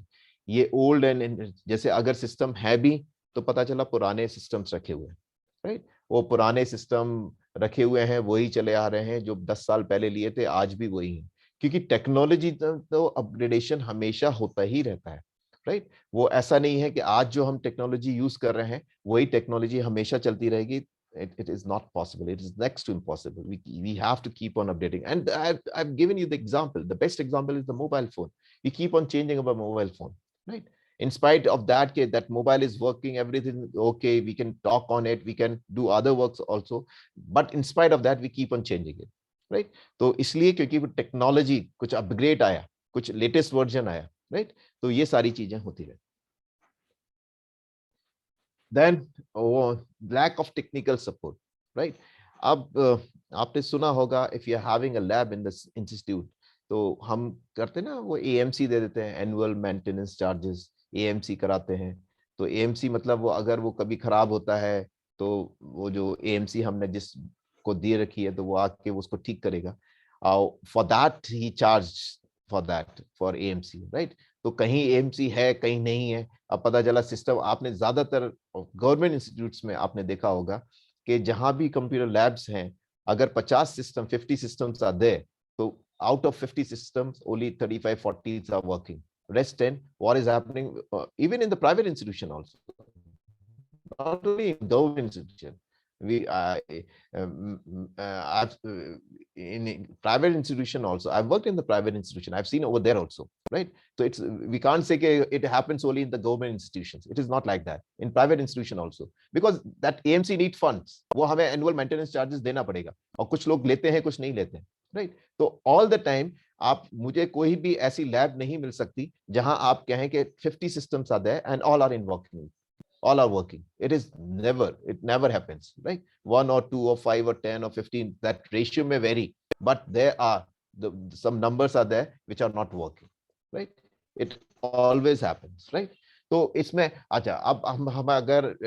ये old and जैसे अगर system है भी तो पता चला पुराने systems रखे हुए हैं, right? वो पुराने system रखे हुए हैं, वही चले आ रहे हैं जो 10 साल पहले लिए थे, आज भी वही हैं, क्योंकि टेक्नोलॉजी तो अपग्रेडेशन हमेशा होता ही रहता है, राइट? वो ऐसा नहीं है कि आज जो हम टेक्नोलॉजी यूज कर रहे हैं वही टेक्नोलॉजी हमेशा चलती रहेगी। It is not possible. It is next to impossible. We have to keep on updating. And I've given you the example. The best example is the mobile phone. We keep on changing our mobile phone, right? In spite of that, that mobile is working, everything okay, we can talk on it, we can do other works also. But in spite of that, we keep on changing it, right? तो इसलिए क्योंकि वो technology कुछ upgrade आया, कुछ latest version आया, right? तो ये सारी चीजें होती रहे। Then lack of technical support, right? अब आपने सुना होगा if you are having a lab in this institute, तो हम करते ना वो AMC दे देते हैं, एनुअल मेंटेनेंस चार्जेस, AMC कराते हैं। तो AMC मतलब वो अगर वो कभी खराब होता है तो वो जो AMC हमने जिसको दे रखी है तो वो आके उसको ठीक करेगा। For that he charged for AMC, right? तो कहीं AMC है, कहीं नहीं है। अब पता चला सिस्टम, आपने ज्यादातर गवर्नमेंट इंस्टीट्यूट्स में आपने देखा होगा कि जहां भी कंप्यूटर लैब्स हैं, अगर 50 सिस्टम 50 सिस्टम्स आर देयर, तो out of 50 systems only 35-40 are working. Rest 10, what is happening even in the private institution also, not only in government institution, I've in private institution also. I've worked in the private institution. I've seen over there also, right? So it's we can't say it happens only in the government institutions. It is not like that. In private institution also, because that AMC need funds. वो हमें annual maintenance charges देना पड़ेगा. और कुछ लोग लेते हैं, कुछ नहीं लेते हैं, right? तो all the time आप मुझे कोई भी ऐसी लैब नहीं मिल सकती जहां आप कहें कि 50 systems are there and all are in working. All are working. It never happens, right? 1 or 2 or 5 or 10 or 15, that ratio may vary, but there are some numbers are there which are not working, right? It always happens, right? तो इसमें अच्छा अब हम अगर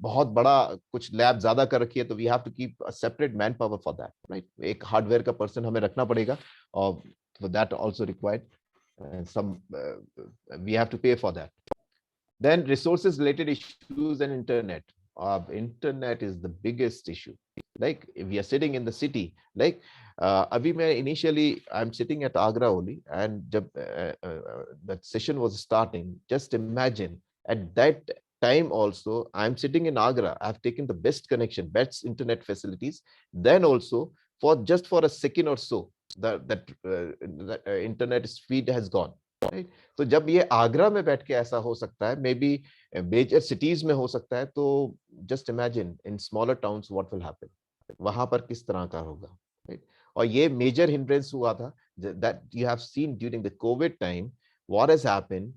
बहुत बड़ा कुछ lab ज्यादा कर रखी है तो we have to keep a separate manpower for that, right? एक हार्डवेयर का पर्सन हमें रखना पड़ेगा और for that also required some we have to pay for that. Then resources related issues and internet. Internet is the biggest issue. Like if we are sitting in the city, like abhi मैं initially I'm sitting at Agra only, and jab that session was starting, just imagine at that time also I'm sitting in Agra. I've taken the best connection, best internet facilities. Then also for just for a second or so, that internet speed has gone. Right? तो जब ये आगरा में बैठ के ऐसा हो सकता है, मे बी मेजर सिटीज में हो सकता है, तो just imagine in smaller towns what will happen, वहां पर किस तरह का होगा, राइट? और ये मेजर हिंड्रेंस हुआ था that you have scene during the Covid time. What has happened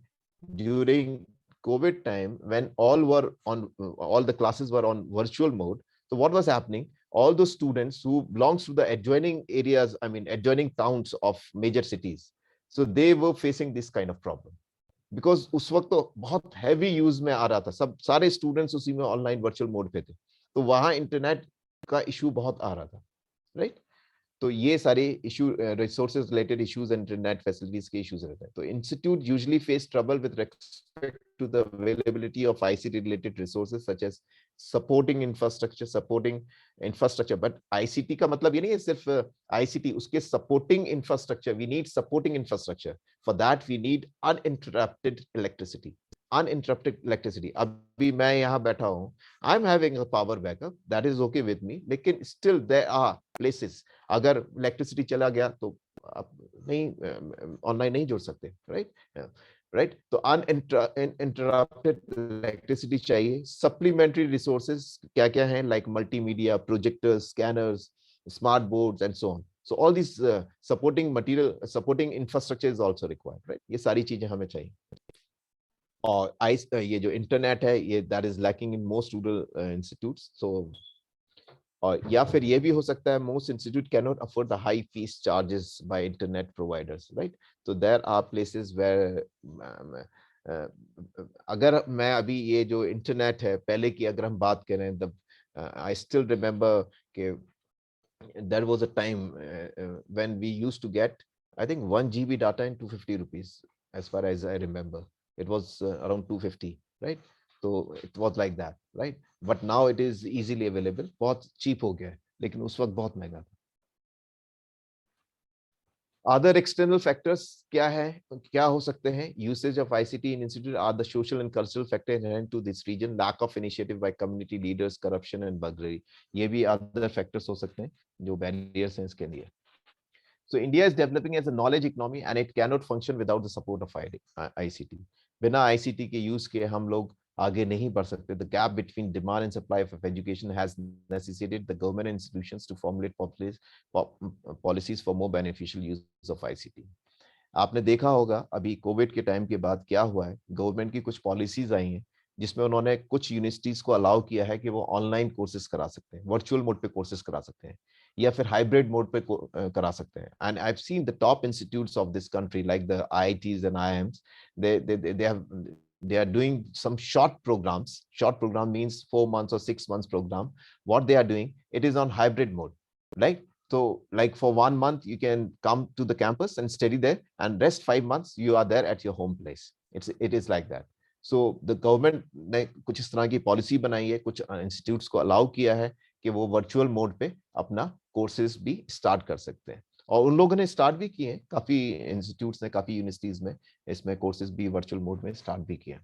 during Covid time when all the classes were on virtual mode? So what was happening? All those students who belongs to the adjoining areas, I mean adjoining towns of major cities, so they were facing this kind of problem because उस वक्त तो बहुत heavy use में आ रहा था, सब सारे students उसी में ऑनलाइन वर्चुअल मोड पे थे, तो वहां इंटरनेट का इशू बहुत आ रहा था, राइट? तो ये सारे issue resources related issues and internet facilities के इश्यूज रहते हैं. तो institute usually face trouble with respect to the availability of ICT related resources such as supporting infrastructure. But ICT का मतलब ये नहीं है सिर्फ आईसीटी, उसके supporting infrastructure. We need supporting infrastructure. For that we need uninterrupted electricity. अभी मैं यहाँ बैठा हूँ, I am having a power backup, that is okay with me, लेकिन स्टिल देयर आर प्लेसेस अगर इलेक्ट्रिसिटी चला गया तो आप नहीं ऑनलाइन नहीं जुड़ सकते, राइट? तो अनइंटरप्टेड इलेक्ट्रिसिटी चाहिए. सप्लीमेंट्री रिसोर्सेज क्या क्या हैं? Like multimedia, projectors, scanners, smart boards and so on. So all this supporting material, supporting infrastructure is also required, right? ये सारी चीजें हमें चाहिए. और ये जो इंटरनेट है, ये that is lacking in most rural institutes. So और या फिर ये भी हो सकता है most institute can not afford the high fees charges by internet providers, right? तो देयर आर प्लेसेस वेयर अगर मैं अभी ये जो इंटरनेट है पहले की अगर हम बात करें, द आई स्टिल रिमेंबर कि there was a time when we used to get, I think, 1 GB data in 250 rupees, as far as I remember. It was around 250, right? So it was like that, right? But now it is easily available. बहुत cheap हो गया है, लेकिन उस वक्त बहुत महंगा था. Other external factors क्या है, क्या हो सकते हैं? Usage of ICT in institute are the social and cultural factor inherent to this region. Lack of initiative by community leaders, corruption and buggery. ये भी other factors हो सकते हैं जो barriers हैं इसके लिए. So India is developing as a knowledge economy and it cannot function without the support of ICT. बिना ICT के use के हम लोग आगे नहीं बढ़ सकते. The gap between demand and supply of education has necessitated the government institutions to formulate policies for more beneficial use of ICT. आपने देखा होगा अभी कोविड के टाइम के बाद क्या हुआ है, गवर्नमेंट की कुछ पॉलिसीज आई हैं जिसमें उन्होंने कुछ यूनिवर्सिटीज को अलाउ किया है कि वो ऑनलाइन कोर्सेज करा सकते हैं, वर्चुअल मोड पे कोर्सेज करा सकते हैं, या फिर हाइब्रिड मोड पे करा सकते हैं. And I have seen the top institutes of this country like the IITs and IIMs. They are doing some short programs. Short program means 4 months or 6 months program. What they are doing, it is on hybrid mode, right? So like for 1 month you can come to the campus and study there, and rest 5 months you are there at your home place. It is like that. So the government ने कुछ इस तरह की policy बनाई है, कुछ institutes को allow किया है कि वो वर्चुअल मोड पे अपना कोर्सेज भी स्टार्ट कर सकते हैं, और उन लोगों ने स्टार्ट भी किए हैं. काफी इंस्टीट्यूट्स ने, काफी यूनिवर्सिटीज में इसमें कोर्सेज भी वर्चुअल मोड में स्टार्ट भी किए.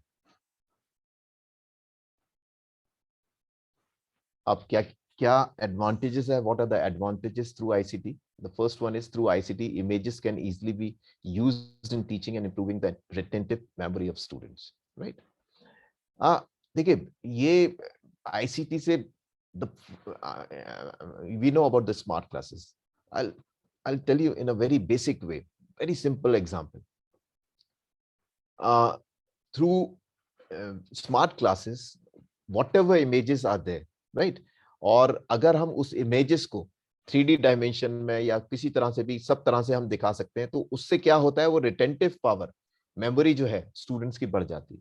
अब क्या क्या advantages है? What are the advantages through ICT? The first one is through ICT, images can easily be used in teaching and improving the retentive memory of students, right? देखिए ये ICT से the we know about the smart classes. I'll tell you in a very basic way, very simple example. Through smart classes, whatever images are there, right? और अगर हम उस images को 3D dimension में या किसी तरह से भी सब तरह से हम दिखा सकते हैं, तो उससे क्या होता है, वो रिटेंटिव पावर, मेमोरी जो है स्टूडेंट्स की बढ़ जाती है.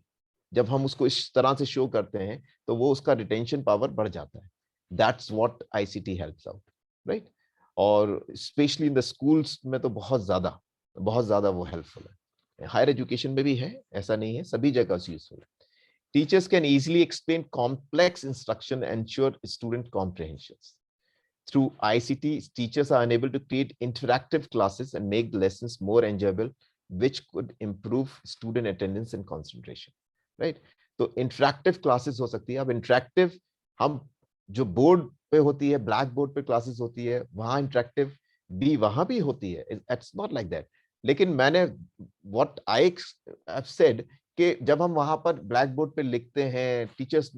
जब हम उसको इस तरह से शो करते हैं तो वो उसका रिटेंशन पावर बढ़ जाता है. That's what ICT helps out, right? और स्पेशली इन द स्कूल्स में तो बहुत ज्यादा वो हेल्पफुल है. हायर एजुकेशन में भी है, ऐसा नहीं है, सभी जगह यूजफुल है. Teachers can easily explain complex instruction and ensure student comprehensions. Through ICT, teachers are unable to create interactive classes and make the lessons more enjoyable, which could improve student attendance and concentration. Right? तो interactive classes हो सकती है. अब interactive हम जो board पे होती है, ब्लैक बोर्ड पे क्लासेस होती है, वहां इंटरेक्टिव भी वहां भी होती है. It's not like that. लेकिन मैंने व्हाट आई हैव सेड कि जब हम वहां पर ब्लैक बोर्ड पे लिखते हैं, टीचर्स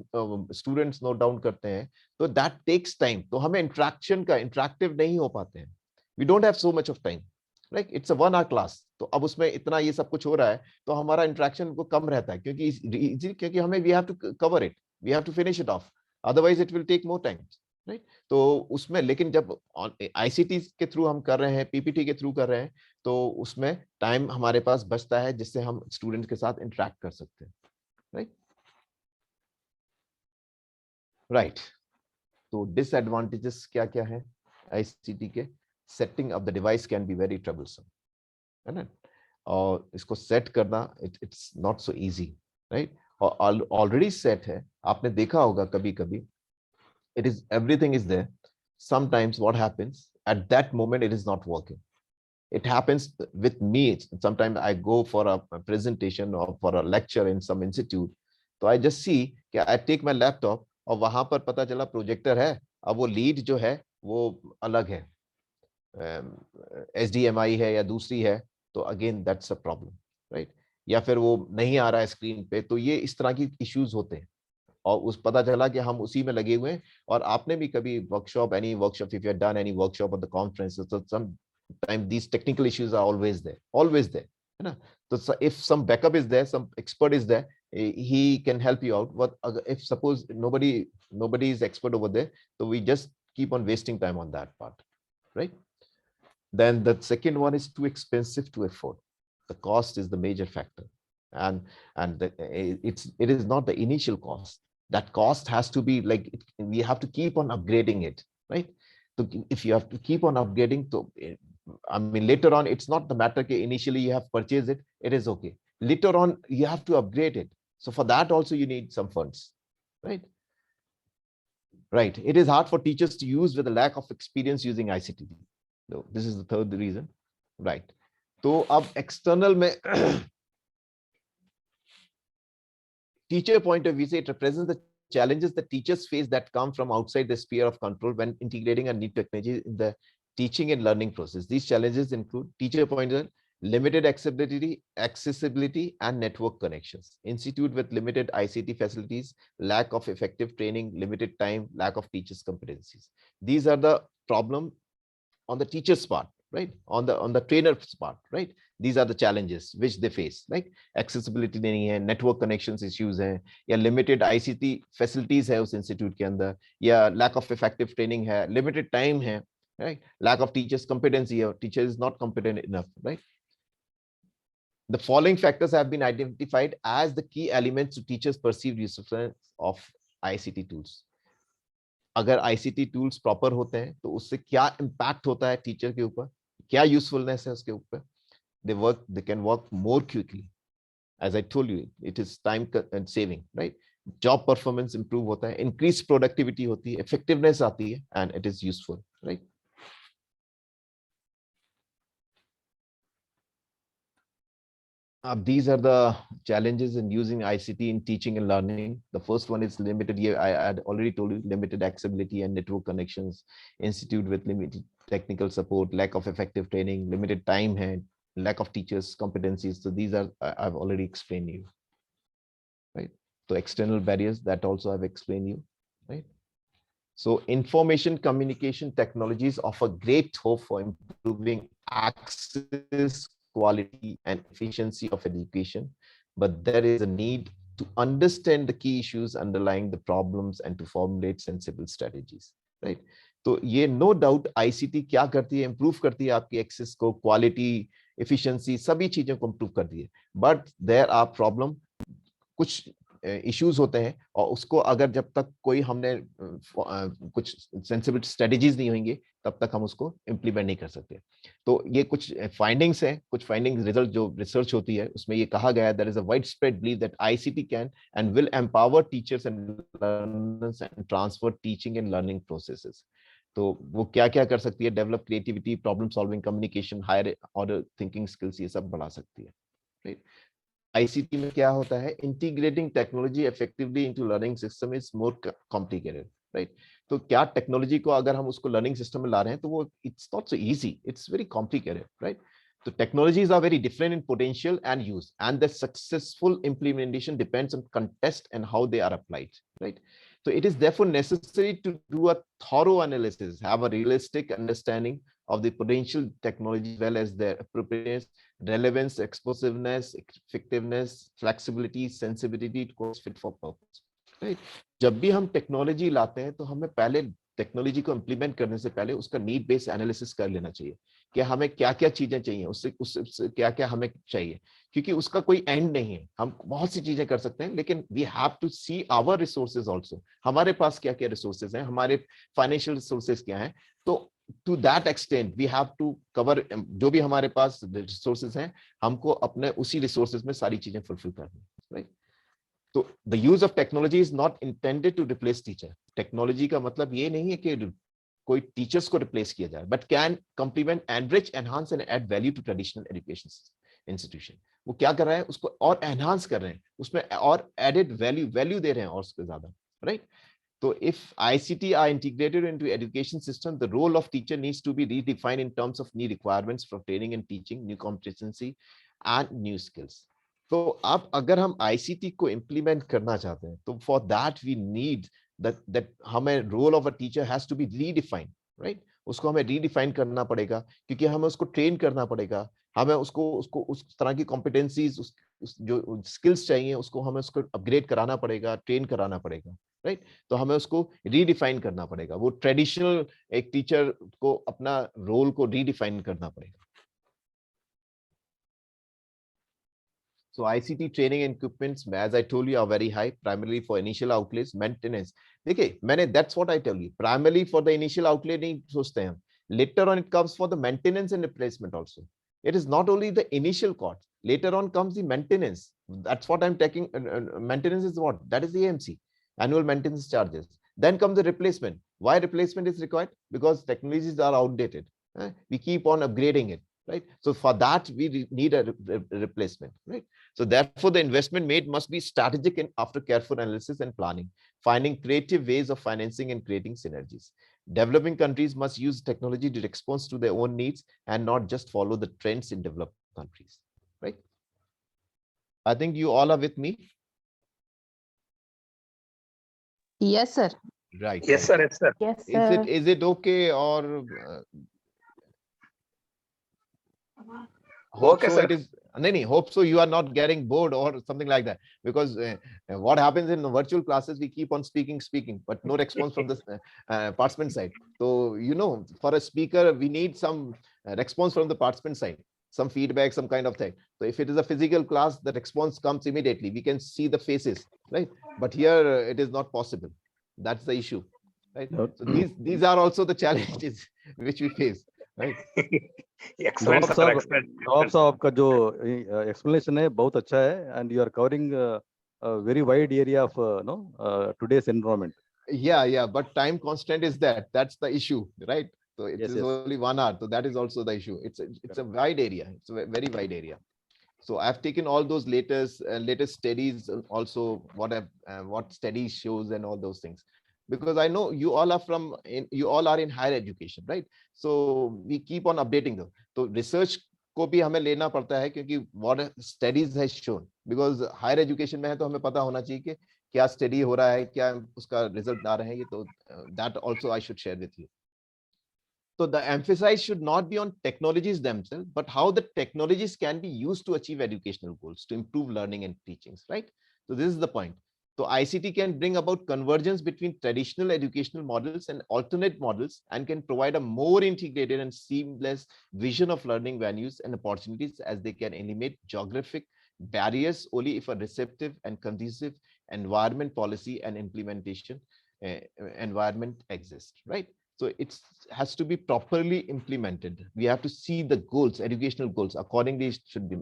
स्टूडेंट्स नोट डाउन करते हैं, तो दैट टेक्स टाइम. तो हमें इंटरेक्टिव नहीं हो पाते हैं. We don't have so much of time, right? It's a 1 hour class. तो अब उसमें इतना ये सब कुछ हो रहा है, तो हमारा इंटरेक्शन को कम रहता है, क्योंकि हमें we have to cover it, we have to finish it off, otherwise it will take more time, right? तो उसमें लेकिन जब ICT के थ्रू हम कर रहे हैं, PPT के थ्रू कर रहे हैं, तो उसमें टाइम हमारे पास बचता है जिससे हम स्टूडेंट के साथ इंटरेक्ट कर सकते हैं, राइट? राइट. तो डिसएडवांटेजेस क्या क्या है ICT के? Setting of the device can be very troublesome, है ना? और इसको सेट करना it's not so easy, right? और ऑलरेडी सेट है, आपने देखा होगा कभी कभी, it is everything is there. Sometimes what happens at that moment, it is not working. It happens with me. Sometimes I go for a presentation or for a lecture in some institute, so I just see कि I take my laptop और वहां पर पता चला projector है, अब वो lead जो है वो अलग है, HDMI है या दूसरी है, तो again that's a problem, right? या फिर वो नहीं आ रहा है स्क्रीन पे, तो ये इस तरह की इश्यूज होते हैं. और उस पता चला कि हम उसी में लगे हुए हैं. और आपने भी कभी workshop, any workshop, if you have done any workshop और the conference, so sometimes these technical issues are always there, है ना? तो if some backup is there, some expert is there, he can help you out. But if suppose nobody is expert over there, so we just keep on wasting time on that part, right? Then the second one is too expensive to afford. The cost is the major factor, and it is not the initial cost. That cost has to be like, we have to keep on upgrading it, right? So if you have to keep on upgrading, so I mean later on it's not the matter that initially you have purchased it, it is okay. Later on you have to upgrade it. So for that also you need some funds, right? Right. It is hard for teachers to use with a lack of experience using ICT. So this is the third reason, right? तो अब external में teacher point of view, it represents the challenges that teachers face that come from outside the sphere of control when integrating a new technology in the teaching and learning process. These challenges include teacher point of view, limited accessibility and network connections. Institute with limited ICT facilities, lack of effective training, limited time, lack of teachers' competencies. These are the problem on the teacher's part, right? On the trainer's part, right? These are the challenges which they face, like accessibility नहीं है, network connections issues हैं, या limited ICT facilities है उस institute के अंदर, या lack of effective training है, limited time है, right? Lack of teachers competency, or teacher is not competent enough, right? The following factors have been identified as the key elements to teachers' perceived usefulness of ICT tools. अगर ICT tools proper होते हैं तो उससे क्या impact होता है teacher के ऊपर, क्या यूजफुलनेस है उसके ऊपर. They can work more quickly. As I told you, it is time and saving, right? Job performance improve होता है, increased productivity होती है, effectiveness आती है, and it is useful, right? These are the challenges in using ICT in teaching and learning. The first one is limited. I had already told you, limited accessibility and network connections, institute with limited technical support, lack of effective training, limited time and lack of teachers' competencies. So these are I've already explained you, right? So external barriers that also I've explained you, right? So information communication technologies offer great hope for improving access, quality, and efficiency of education, but there is a need to understand the key issues underlying the problems and to formulate sensible strategies, right? तो ये no doubt ICT क्या करती है, improve करती है आपकी access को, quality, efficiency, सभी चीजों को improve करती है, but there are problem, कुछ इश्यूज होते हैं और उसको अगर जब तक कोई हमने कुछ सेंसिबल स्ट्रेटजीज नहीं होंगे तब तक हम उसको इम्प्लीमेंट नहीं कर सकते. तो ये कुछ फाइंडिंग्स हैं, कुछ फाइंडिंग्स रिजल्ट जो रिसर्च होती है उसमें ये कहा गया है there is a widespread believe that ICT can and will empower teachers and learners and transfer teaching and learning processes. तो वो क्या क्या कर सकती है, develop creativity, problem solving, communication, higher order thinking skills, ये सब बढ़ा सकती है, राइट. आईसीटी में क्या होता है, integrating technology effectively into learning system is more complicated, right. तो क्या टेक्नोलॉजी को अगर हम उसको लर्निंग सिस्टम में ला रहे हैं तो वो it's not so easy, it's very complicated, right. So technologies are very different in potential and use, and the successful implementation depends on context and how they are applied, right? So it is therefore necessary to do a thorough analysis, have a realistic understanding of the potential technology as well as their appropriateness, relevance, explosiveness, effectiveness, flexibility, sensibility, it goes fit for purpose, right? जब भी हम technology लाते हैं तो हमें पहले technology को implement करने से पहले उसका नीड बेस्ड एनालिसिस कर लेना चाहिए कि हमें क्या क्या चीजें चाहिए, उससे क्या क्या हमें चाहिए, क्योंकि उसका कोई एंड नहीं है. हम बहुत सी चीजें कर सकते हैं लेकिन we have to see our resources also, हमारे पास क्या क्या रिसोर्सेज हैं, हमारे फाइनेंशियल रिसोर्सेज क्या हैं. तो to that extent we have to cover जो भी हमारे पास रिसोर्सेज हैं, हमको अपने उसी रिसोर्सेज में सारी चीजें फुलफिल करनी है, राइट. तो the use of technology is not intended to replace teacher. Technology का मतलब ये नहीं है कि कोई टीचर्स को रिप्लेस किया जाए, but can complement, enrich, enhance and add value to traditional education institution. वो क्या कर रहे हैं, उसको और एनहांस कर रहे हैं, उसमें और एडेड वैल्यू दे रहे हैं और उसके ज्यादा, right. So if ICT are integrated into education system, the role of teacher needs to be redefined in terms of new requirements for training and teaching, new competency and new skills. तो अब अगर हम ICT को implement करना चाहते हैं तो for that we need that हमें role of a teacher has to be redefined, right? उसको हमें redefine करना पड़ेगा क्योंकि हमें उसको train करना पड़ेगा, हमें उसको उस तरह की competencies, जो skills चाहिए उसको हमें उसको upgrade कराना पड़ेगा, train कराना पड़ेगा, राइट. तो हमें उसको रीडिफाइन करना पड़ेगा, वो ट्रेडिशनल एक टीचर को अपना रोल को रीडिफाइन करना पड़ेगा. So ICT training and equipments, as I told you, are very high, primarily for initial outlays, maintenance. देखिए मैंने that's what I tell you, primarily for the initial outlay नहीं सोचते हैं हम, later on it comes for the maintenance and replacement also. It is not only the initial cost, later on comes the maintenance. That's what I'm taking. Maintenance is what? That is the AMC, annual maintenance charges. Then comes the replacement. Why replacement is required? Because technologies are outdated. We keep on upgrading it, right? So for that we need a replacement, right? So therefore the investment made must be strategic and after careful analysis and planning, finding creative ways of financing and creating synergies. Developing countries must use technology to respond to their own needs and not just follow the trends in developed countries, right? I think you all are with me. Yes, sir. Right. Yes, sir. Yes, sir. Yes, sir. Is it okay or hope Okay, so sir. it is? No, hope so you are not getting bored or something like that, because what happens in virtual classes, we keep on speaking, but no response from the participant side. So, you know, for a speaker, we need some response from the participant side, some feedback, some kind of thing. So if it is a physical class, the response comes immediately. We can see the faces, right? But here it is not possible. That's the issue, right? So these are also the challenges which we face, right? Excellent, Nawab sir. साहब, Excellent. नवाब साहब आपका जो explanation है बहुत अच्छा है, and you are covering a very wide area of today's environment. Yeah, but time constant is that's the issue, right? So it Yes, is yes. only 1 hour, so that is also the issue. It's a wide area, it's a very wide area. So I've taken all those latest studies, and also what studies shows and all those things, because I know you all are you all are in higher education, right? So we keep on updating them. So research को भी हमें लेना पड़ता है, क्योंकि what studies has shown, because higher education में है तो हमें पता होना चाहिए कि क्या study हो रहा है, क्या उसका result आ रहे हैं, ये तो that also I should share with you. So the emphasis should not be on technologies themselves, but how the technologies can be used to achieve educational goals, to improve learning and teachings, right? So this is the point. So ICT can bring about convergence between traditional educational models and alternate models, and can provide a more integrated and seamless vision of learning venues and opportunities, as they can eliminate geographic barriers only if a receptive and conducive environment policy and implementation environment exists, right? So it has to be properly implemented. We have to see the goals, educational goals, accordingly it should be.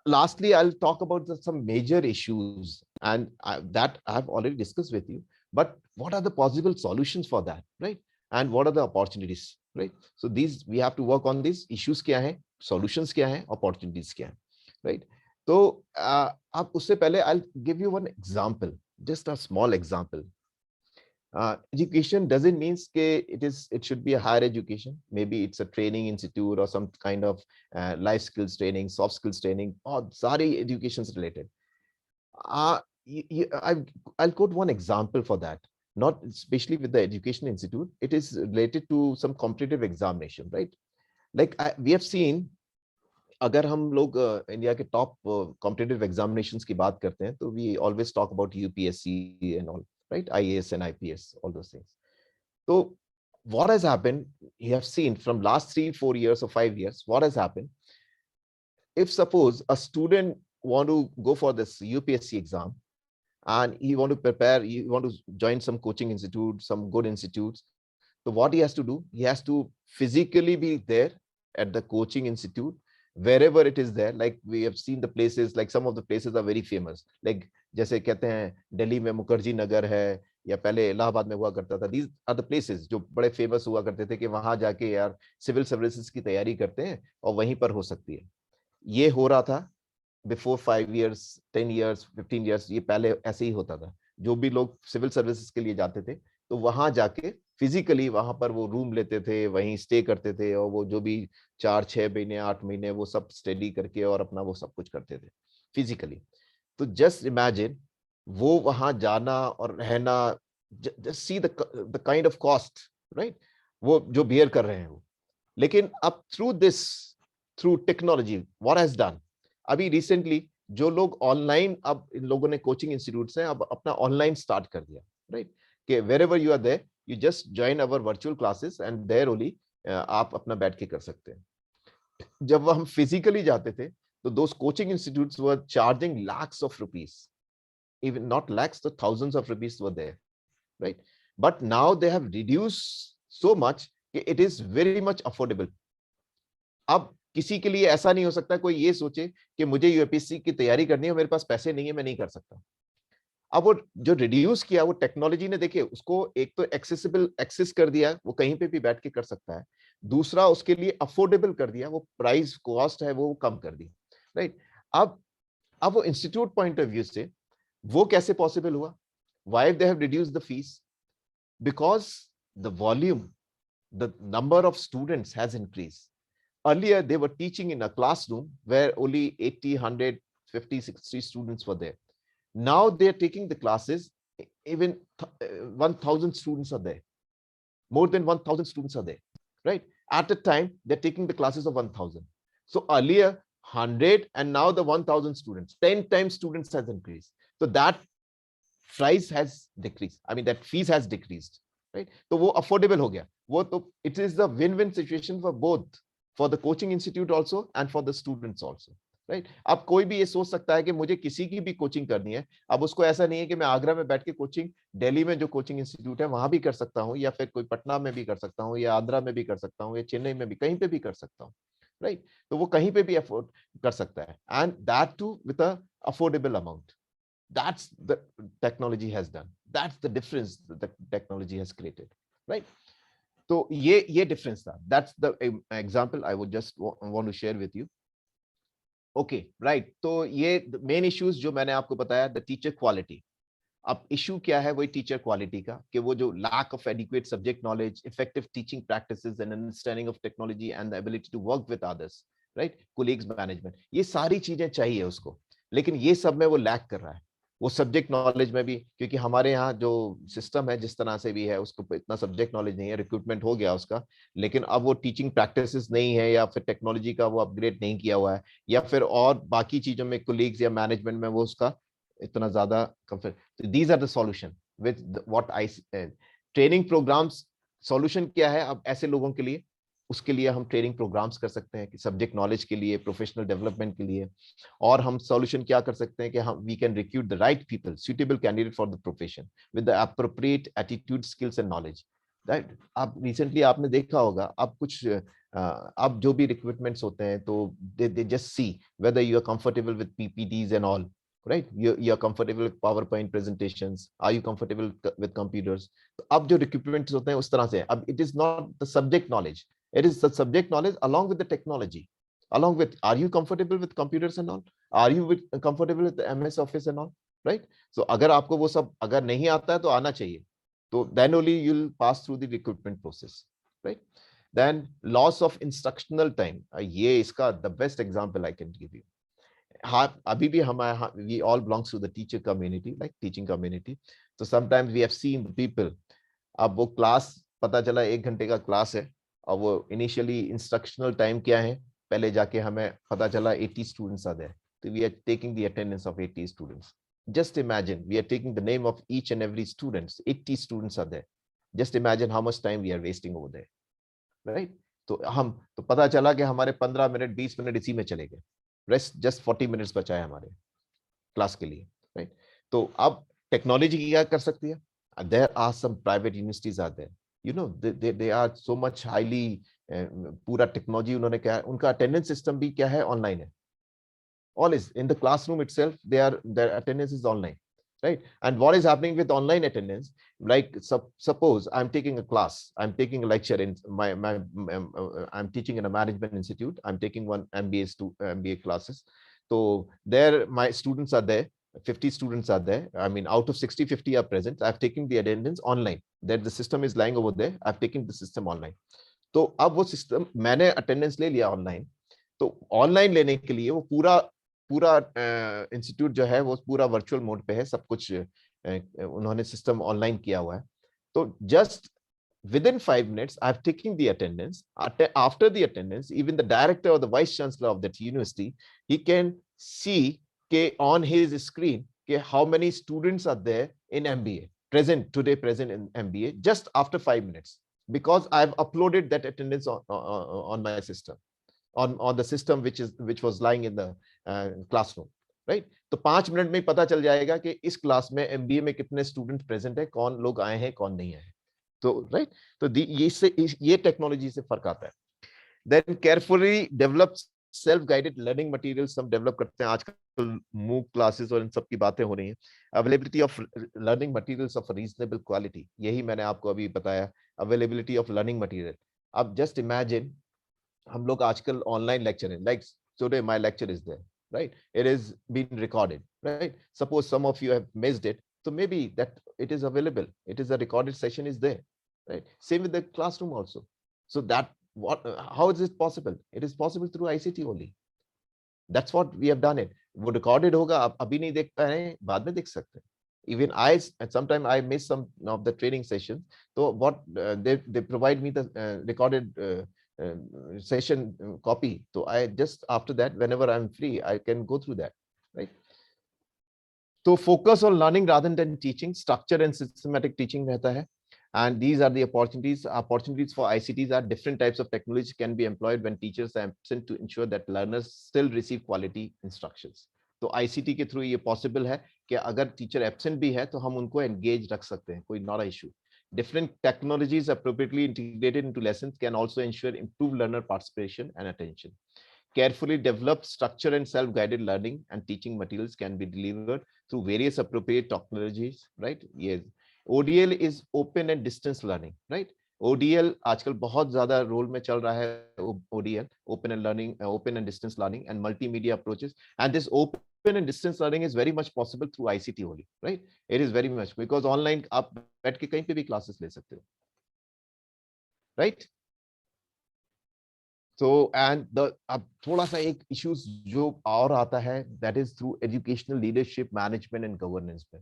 Lastly, I'll talk about some major issues, and that I've already discussed with you. But what are the possible solutions for that, right? And what are the opportunities, right? So these, we have to work on these issues क्या हैं, solutions क्या हैं, opportunities क्या हैं, right? So अब उससे पहले I'll give you one example, just a small example. Education doesn't mean it should be a higher education. Maybe it's a training institute or some kind of life skills training, soft skills training, or sari educations related. I'll quote one example for that, not especially with the education institute. It is related to some competitive examination, right? Like we have seen, अगर हम लोग India के top competitive examinations की बात करते हैं, तो we always talk about UPSC and all, right? IAS and IPS, all those things. So what has happened, you have seen from last 3-4 years or 5 years, what has happened, if suppose a student want to go for this UPSC exam and he want to prepare, he want to join some coaching institute, some good institutes, so what he has to do, he has to physically be there at the coaching institute, wherever it is there. Like we have seen the places, like some of the places are very famous, like जैसे कहते हैं दिल्ली में मुखर्जी नगर है, या पहले इलाहाबाद में हुआ करता था. These are the places जो बड़े फेमस हुआ करते थे कि वहां जाके यार सिविल सर्विसेज की तैयारी करते हैं और वहीं पर हो सकती है. ये हो रहा था बिफोर 5 years, 10 years, 15 years, ये पहले ऐसे ही होता था. जो भी लोग सिविल सर्विसेज के लिए जाते थे, तो वहां जाके फिजिकली वहां पर वो रूम लेते थे, वहीं स्टे करते थे, और वो जो भी 4-6 महीने 8 महीने वो सब स्टडी करके और अपना वो सब कुछ करते थे फिजिकली. तो जस्ट इमेजिन वो वहां जाना और रहना, just see the kind of cost, right, वो जो बियर कर रहे हैं वो. लेकिन अब through technology what has done, अभी रिसेंटली जो लोग ऑनलाइन, अब इन लोगों ने कोचिंग इंस्टीट्यूट्स हैं अब अपना ऑनलाइन स्टार्ट कर दिया, राइट, कि wherever you are there, you just join our virtual classes and there only आप अपना बैठ के कर सकते हैं. जब हम फिजिकली जाते थे, तो those coaching institutes were charging lakhs of rupees, even not lakhs, the thousands of rupees were there, right? But now they have reduced so much, it is very much affordable. अब किसी के लिए ऐसा नहीं हो सकता कोई ये सोचे कि मुझे यूपीएससी की तैयारी करनी है, मेरे पास पैसे नहीं है, मैं नहीं कर सकता. अब वो जो रिड्यूस किया वो टेक्नोलॉजी ने, देखिए उसको एक तो एक्सेस कर दिया, वो कहीं पे भी बैठ के कर सकता है. दूसरा उसके लिए अफोर्डेबल कर दिया, वो प्राइस कॉस्ट है वो कम कर दी, राइट. अब वो इंस्टीट्यूट पॉइंट ऑफ व्यू से वो कैसे पॉसिबल हुआ? Why they have reduced the fees? Because the volume, the number of students has increased. Earlier, they were teaching in a classroom where only 80, 100, 50, 60 students were there. Now they are taking the classes, even 1,000 students are there. More than 1,000 students are there, right? At a time, they're taking the classes of 1,000. So earlier, 100 and now the 1,000 students, 10 times students has increased. So that price has decreased. I mean, that fees has decreased, right? So वो affordable हो गया. वो तो it is the win-win situation for both. For the coaching institute also and for the students also, right? अब कोई भी ये सोच सकता है कि मुझे किसी की भी कोचिंग करनी है. अब उसको ऐसा नहीं है कि मैं आगरा में बैठ के कोचिंग, दिल्ली में जो कोचिंग इंस्टीट्यूट है वहां भी कर सकता हूँ, या फिर कोई पटना में भी कर सकता हूँ, या आंध्रा में भी कर सकता हूँ, या चेन्नई में भी, कहीं पे भी कर सकता हूँ, राइट. तो वो कहीं पे भी अफोर्ड कर सकता है, and that too with a affordable amount. That's the technology has done. That's the difference that the technology has created, right? तो ये डिफरेंस था. That's the example I would just want to share with you. Okay right, तो ये main issues जो मैंने आपको बताया, the teacher quality. अब इशू क्या है, वही टीचर क्वालिटी का, कि वो जो lack of adequate subject knowledge, effective teaching practices and understanding of technology and the ability to work with others, right, colleagues, management, ये सारी चीजें चाहिए उसको, लेकिन ये सब में वो लैक कर रहा है। वो सब्जेक्ट नॉलेज में भी, क्योंकि हमारे यहाँ जो सिस्टम है जिस तरह से भी है, उसको इतना सब्जेक्ट नॉलेज नहीं है, रिक्रूटमेंट हो गया उसका, लेकिन अब वो टीचिंग प्रैक्टिसेस नहीं है, या फिर टेक्नोलॉजी का वो अपग्रेड नहीं किया हुआ है, या फिर और बाकी चीजों में कोलीग्स या मैनेजमेंट में वो उसका इतना ज्यादा कंफर्ट। तो these are the solution with what I training programmes. Solution क्या है अब ऐसे लोगों के लिए? उसके लिए हम ट्रेनिंग प्रोग्राम्स कर सकते हैं कि सब्जेक्ट नॉलेज के लिए, प्रोफेशनल डेवलपमेंट के लिए। और हम सॉल्यूशन क्या कर सकते हैं कि हम we can recruit the right people, suitable candidate for the profession with the appropriate attitude, skills and knowledge, right. आप रिसेंटली आपने देखा होगा, अब कुछ अब जो भी रिक्रूटमेंट्स होते हैं, तो they just see whether you are comfortable with PPTs and all, right, you are comfortable with PowerPoint presentations, are you comfortable with computers? तो अब जो रिक्रूटमेंट्स होते हैं उस तरह से, अब it is not the subject knowledge, it is the subject knowledge along with the technology, along with, are you comfortable with computers and all, are you comfortable with the MS Office and all, right? So अगर आपको वो सब अगर नहीं आता है तो आना चाहिए, तो then only you'll pass through the recruitment process, right? Then loss of instructional time, ये इसका the best example I can give you. हाँ, अभी भी हमारे we all belongs to the teacher community, like teaching community. So sometimes we have seen the people, अब वो class पता चला 1 घंटे का क्लास है, और वो इनिशियली इंस्ट्रक्शनल टाइम क्या है, पहले जाके हमें पता चला 80 स्टूडेंट्स आर देयर, तो we are taking the attendance of 80 students. Just imagine, we are taking the name of each and every students, 80 students are there. Just imagine how much time we are wasting over there, right? तो पता चला कि हमारे 15 minute 20 minute इसी में चले गए, rest just 40 minutes बचा है हमारे क्लास के लिए, राइट। तो अब टेक्नोलॉजी की क्या कर सकती है? There are some private universities are there, you know, they are so much highly, पूरा टेक्नोलॉजी उन्होंने क्या है, उनका अटेंडेंस सिस्टम भी क्या है, ऑनलाइन है। All is in the classroom itself, their attendance is online, right? And what is happening with online attendance, like suppose I'm taking a class, I'm taking a lecture in I'm teaching in a management institute, I'm taking one MBA classes. So there my students are there, 50 students are there, I mean out of 60, 50 are present, I've taken the attendance online, that the system is lying over there, I've taken the system online. तो अब वो system मैंने attendance ले लिया online, तो online लेने के लिए वो पूरा इंस्टीट्यूट जो है वो पूरा वर्चुअल मोड पे है, सब कुछ उन्होंने सिस्टम ऑनलाइन किया हुआ है। तो just within 5 minutes I've taken the attendance. After the attendance, even the director or the vice chancellor of that university, he can see on his screen how many students are there in MBA present in MBA just after 5 minutes, because I've uploaded that attendance on my system, on the system which was lying in the classroom, right? तो 5 minute में पता चल जाएगा कि इस class में MBA में कितने स्टूडेंट प्रेजेंट है, कौन लोग आए हैं, कौन नहीं आए। तो राइट, तो ये टेक्नोलॉजी से फर्क आता है। Then carefully develop self guided learning materials हम डेवलप करते हैं आजकल, मूक क्लासेस और इन सब की बातें हो रही हैं। Availability of learning materials of reasonable quality, यही मैंने आपको अभी बताया, अवेलेबिलिटी ऑफ लर्निंग मटेरियल। अब जस्ट इमेजिन, हम लोग आजकल ऑनलाइन लेक्चर है, like today my lecture is there, right? It is being recorded, right? Suppose some of you have missed it, so maybe that it is available, it is a recorded session is there, right? Same with the classroom also. So that how is it possible? It is possible through ICT only. That's what we have done it. वो recorded होगा, आप अभी नहीं देख पाए, बाद में देख सकते हैं। Even I sometimes I miss some of the training sessions, so what they provide me the recorded session copy, so I just after that whenever I'm free I can go through that, right? So focus on learning rather than teaching, structure and systematic teaching रहता है, and these are the opportunities for ICTs are different types of technology can be employed when teachers are absent to ensure that learners still receive quality instructions. तो ICT के through ये possible है कि अगर teacher absent भी है तो हम उनको एंगेज रख सकते हैं, कोई not a issue. Different technologies appropriately integrated into lessons can also ensure improved learner participation and attention. Carefully developed structure and self-guided learning and teaching materials can be delivered through various appropriate technologies, right? Yes. ODL is open and distance learning, right? ODL आजकल बहुत ज्यादा role में चल रहा है. ODL, open and learning, open and distance learning, and multimedia approaches. And this open and distance learning is very much possible through ICT only, right? It is very much because online आप बैठ के कहीं पे भी classes ले सकते हो, right? So and the अब थोड़ा सा एक issues जो और आता है, that is through educational leadership, management and governance में.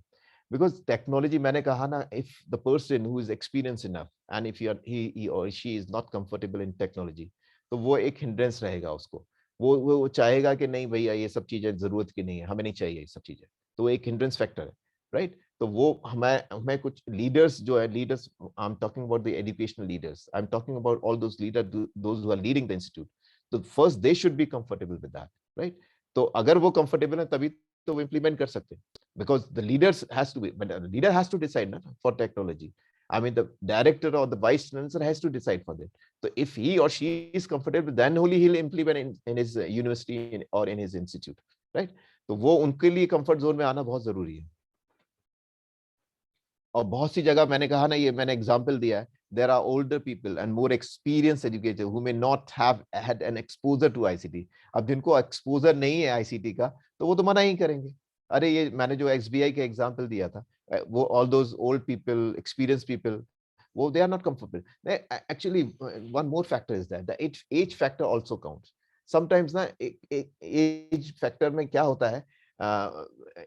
Because technology, मैंने कहा ना, if the person who is experienced enough and if he or she is not comfortable in technology, तो वो एक hindrance रहेगा उसको. वो चाहेगा कि नहीं भैया ये सब चीजें जरूरत की नहीं है, हमें नहीं चाहिए ये सब चीजें, तो एक hindrance factor है, right? तो वो हमें कुछ leaders जो है, leaders, I'm talking about the educational leaders, I'm talking about all those leaders, those who are leading the institute. So first they should be comfortable with that, right? तो अगर वो comfortable है तभी तो वो implement कर सकते हैं. Because the leaders has to be, but the leader has to decide na, for technology. I mean, the director or the vice chancellor has to decide for that. So if he or she is comfortable, then only he'll implement in his university or in his institute, right? तो वो उनके लिए comfort zone में आना बहुत जरूरी है. और बहुत सी जगह मैंने कहा ना, ये मैंने example दिया है, there are older people and more experienced educators who may not have had an exposure to ICT. अब जिनको exposure नहीं है ICT का, तो वो तो मना ही करेंगे. अरे ये मैंने जो XBI के एग्जांपल दिया था, वो all those old people, experienced people, वो they are not comfortable. Actually, one more factor is that the age factor also counts. Sometimes ना age factor में क्या होता है,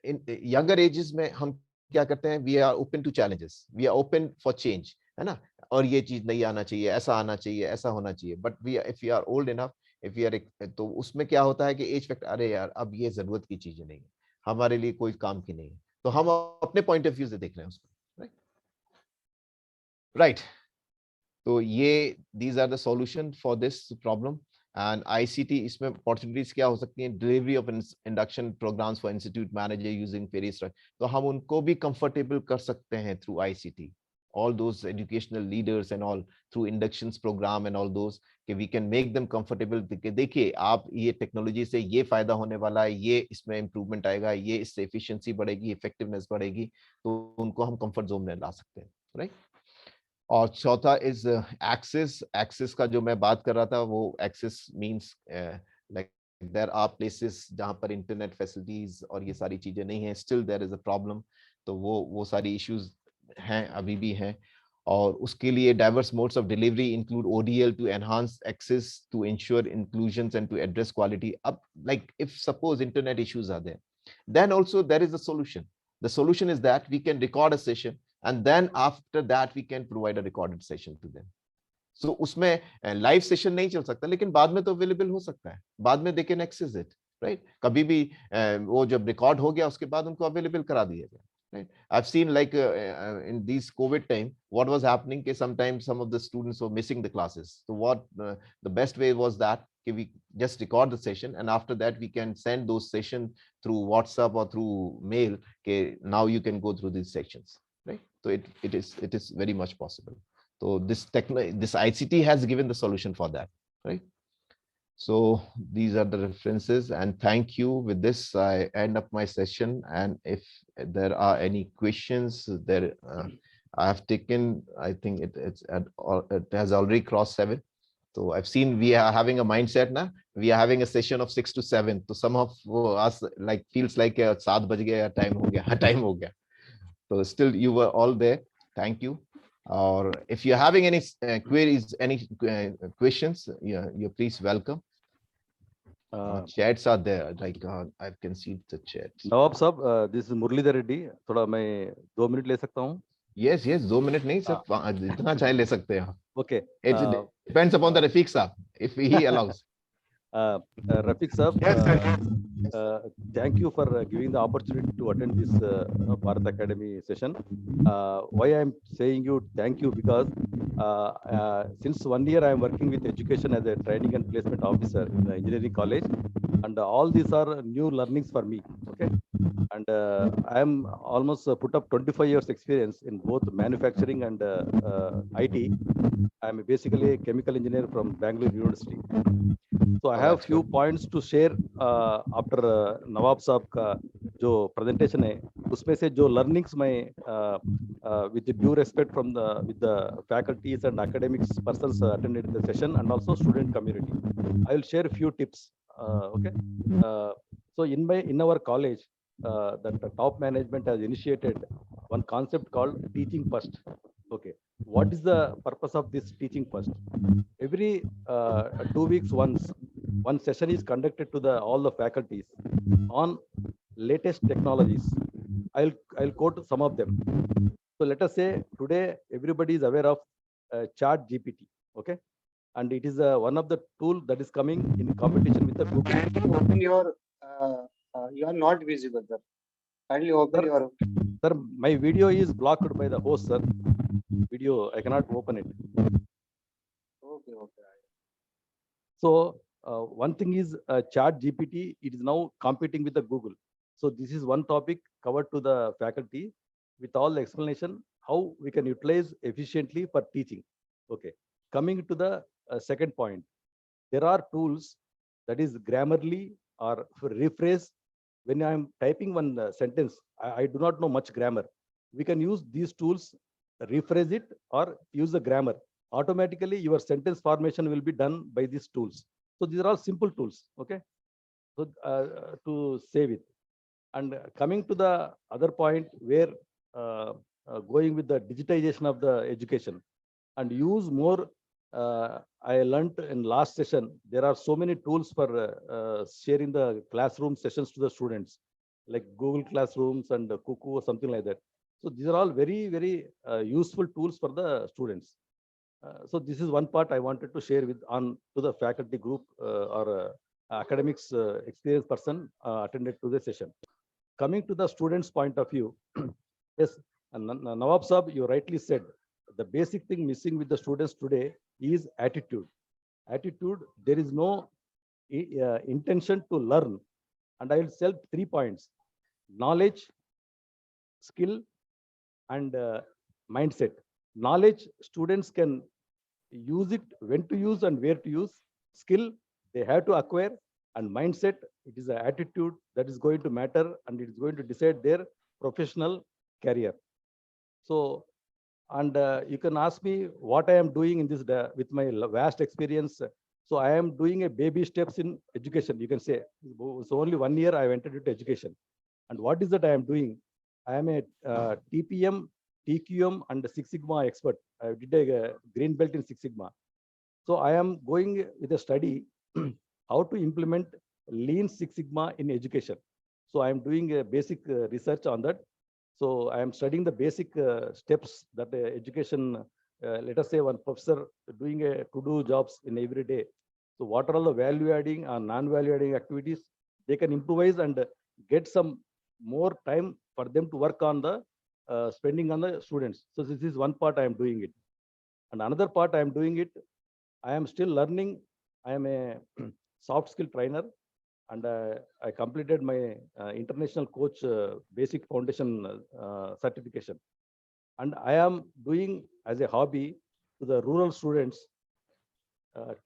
in younger ages में हम क्या करते हैं, we are open to challenges, we are open for change, है ना, और ये चीज नहीं आना चाहिए, ऐसा आना चाहिए, ऐसा होना चाहिए. But if we are old enough, if we are, तो उसमें क्या होता है कि age factor, अरे यार अब ये जरूरत की चीजें नहीं है, हमारे लिए कोई काम की नहीं है, तो हम अपने पॉइंट ऑफ व्यू से देख रहे हैं उसको, राइट. तो ये these are the solution for this problem. And ICT इसमें opportunities क्या हो सकती हैं, delivery of induction programs for institute manager using various, तो हम उनको भी comfortable कर सकते हैं through ICT, all those educational leaders and all, through inductions program and all those, कि we can make them comfortable. देखिए आप ये टेक्नोलॉजी से ये फायदा होने वाला है, ये इसमें इम्प्रूवमेंट आएगा, ये इससे एफिशिएंसी बढ़ेगी, इफेक्टिवनेस बढ़ेगी, तो उनको हम कंफर्ट जोन में ला सकते हैं, राइट. और चौथा इज एक्सेस. एक्सेस का जो मैं बात कर रहा था, वो access means like there are places जहां पर इंटरनेट फैसिलिटीज और ये सारी चीजें नहीं है, still there is a problem. तो वो सारी इश्यूज हैं, अभी भी हैं. और उसके लिए diverse modes of delivery include ODL to enhance access, to ensure inclusion and to address quality. अब like if suppose internet issues are there, then also there is a solution. The solution is that we can record a session and then after that we can provide a recorded session to them. So उसमें live session नहीं चल सकता, लेकिन बाद में तो available हो सकता है, बाद में they can access it, right? कभी भी वो जब रिकॉर्ड हो गया उसके बाद उनको अवेलेबल करा दिया गया, right? I've seen like in these COVID time what was happening is sometimes some of the students were missing the classes. So what the best way was that we just record the session and after that we can send those sessions through WhatsApp or through mail. Okay, now you can go through these sections, right? So it is very much possible. So this ICT has given the solution for that, right? So these are the references, and thank you. With this I end up my session, and if there are any questions there, I have taken, I think it has already crossed 7. So I've seen we are having a mindset now, we are having a session of 6 to 7. So some of us like feels like 7 बज गया, time हो गया, time हो गया. So still you were all there. Thank you. Or if you're having any queries, any questions, you're please welcome. Chats are there, like I can see the chat. नवाब साहब, this is Muralidhar Reddy. थोड़ा मैं 2 minute ले सकता हूँ? Yes, 2 minute नहीं sir, जितना चाहे ले सकते हैं. Okay. It depends upon the Rafiq sir, if he allows. Rafiq sir, thank you for giving the opportunity to attend this Bharat Academy session. Why I am saying you thank you, because since 1 year I am working with education as a training and placement officer in the engineering college, and all these are new learnings for me. Okay, and I am almost put up 25 years experience in both manufacturing and IT. I am basically a chemical engineer from Bangalore University. So I have few points to share after Nawab साहब का जो presentation है उसमें से जो learnings मैं with the due respect from the faculties and academics persons attended the session and also student community, I will share a few tips. Okay. So in our college, that the top management has initiated one concept called teaching first. Okay. What is the purpose of this teaching first? Every 2 weeks once, one session is conducted to all the faculties on latest technologies. I'll quote some of them. So let us say today everybody is aware of Chat GPT. Okay. And it is one of the tool that is coming in competition with the Google. Kindly open your, you are not visible, sir. Kindly open Sir, your. Sir, my video is blocked by the host, sir. Video, I cannot open it. Okay, okay. So one thing is Chat GPT, it is now competing with the Google. So this is one topic covered to the faculty with all the explanation how we can utilize efficiently for teaching. Okay. Coming to the second point, there are tools that is Grammarly or for rephrase. When I am typing one sentence, I do not know much grammar. We can use these tools, rephrase it or use the grammar. Automatically, your sentence formation will be done by these tools. So these are all simple tools. Okay. So to save it. And coming to the other point where going with the digitization of the education and use more, I learned in last session, there are so many tools for sharing the classroom sessions to the students, like Google Classrooms and Cuckoo or something like that. So these are all very, very useful tools for the students. So this is one part I wanted to share with on to the faculty group or academics experienced person attended to the session. Coming to the students' point of view, yes, Nawab Sahab, you rightly said, the basic thing missing with the students today is attitude. Attitude, there is no intention to learn. And I will sell 3 points: knowledge, skill, and mindset. Knowledge, students can use it, when to use and where to use. Skill, they have to acquire. And mindset, it is an attitude that is going to matter and it is going to decide their professional career. So, and you can ask me what I am doing in this with my vast experience. So I am doing a baby steps in education. You can say, so only 1 year I entered into education. And what is that I am doing? I am a TPM, TQM and Six Sigma expert. I did a green belt in Six Sigma. So I am going with a study how to implement Lean Six Sigma in education. So I am doing a basic research on that. So I am studying the basic steps that education, let us say one professor doing a to-do jobs in every day. So what are all the value adding and non-value adding activities? They can improvise and get some more time for them to work on the spending on the students. So this is one part I am doing it. And another part I am doing it, I am still learning. I am a soft skill trainer and I completed my international coach basic foundation certification. And I am doing as a hobby to the rural students,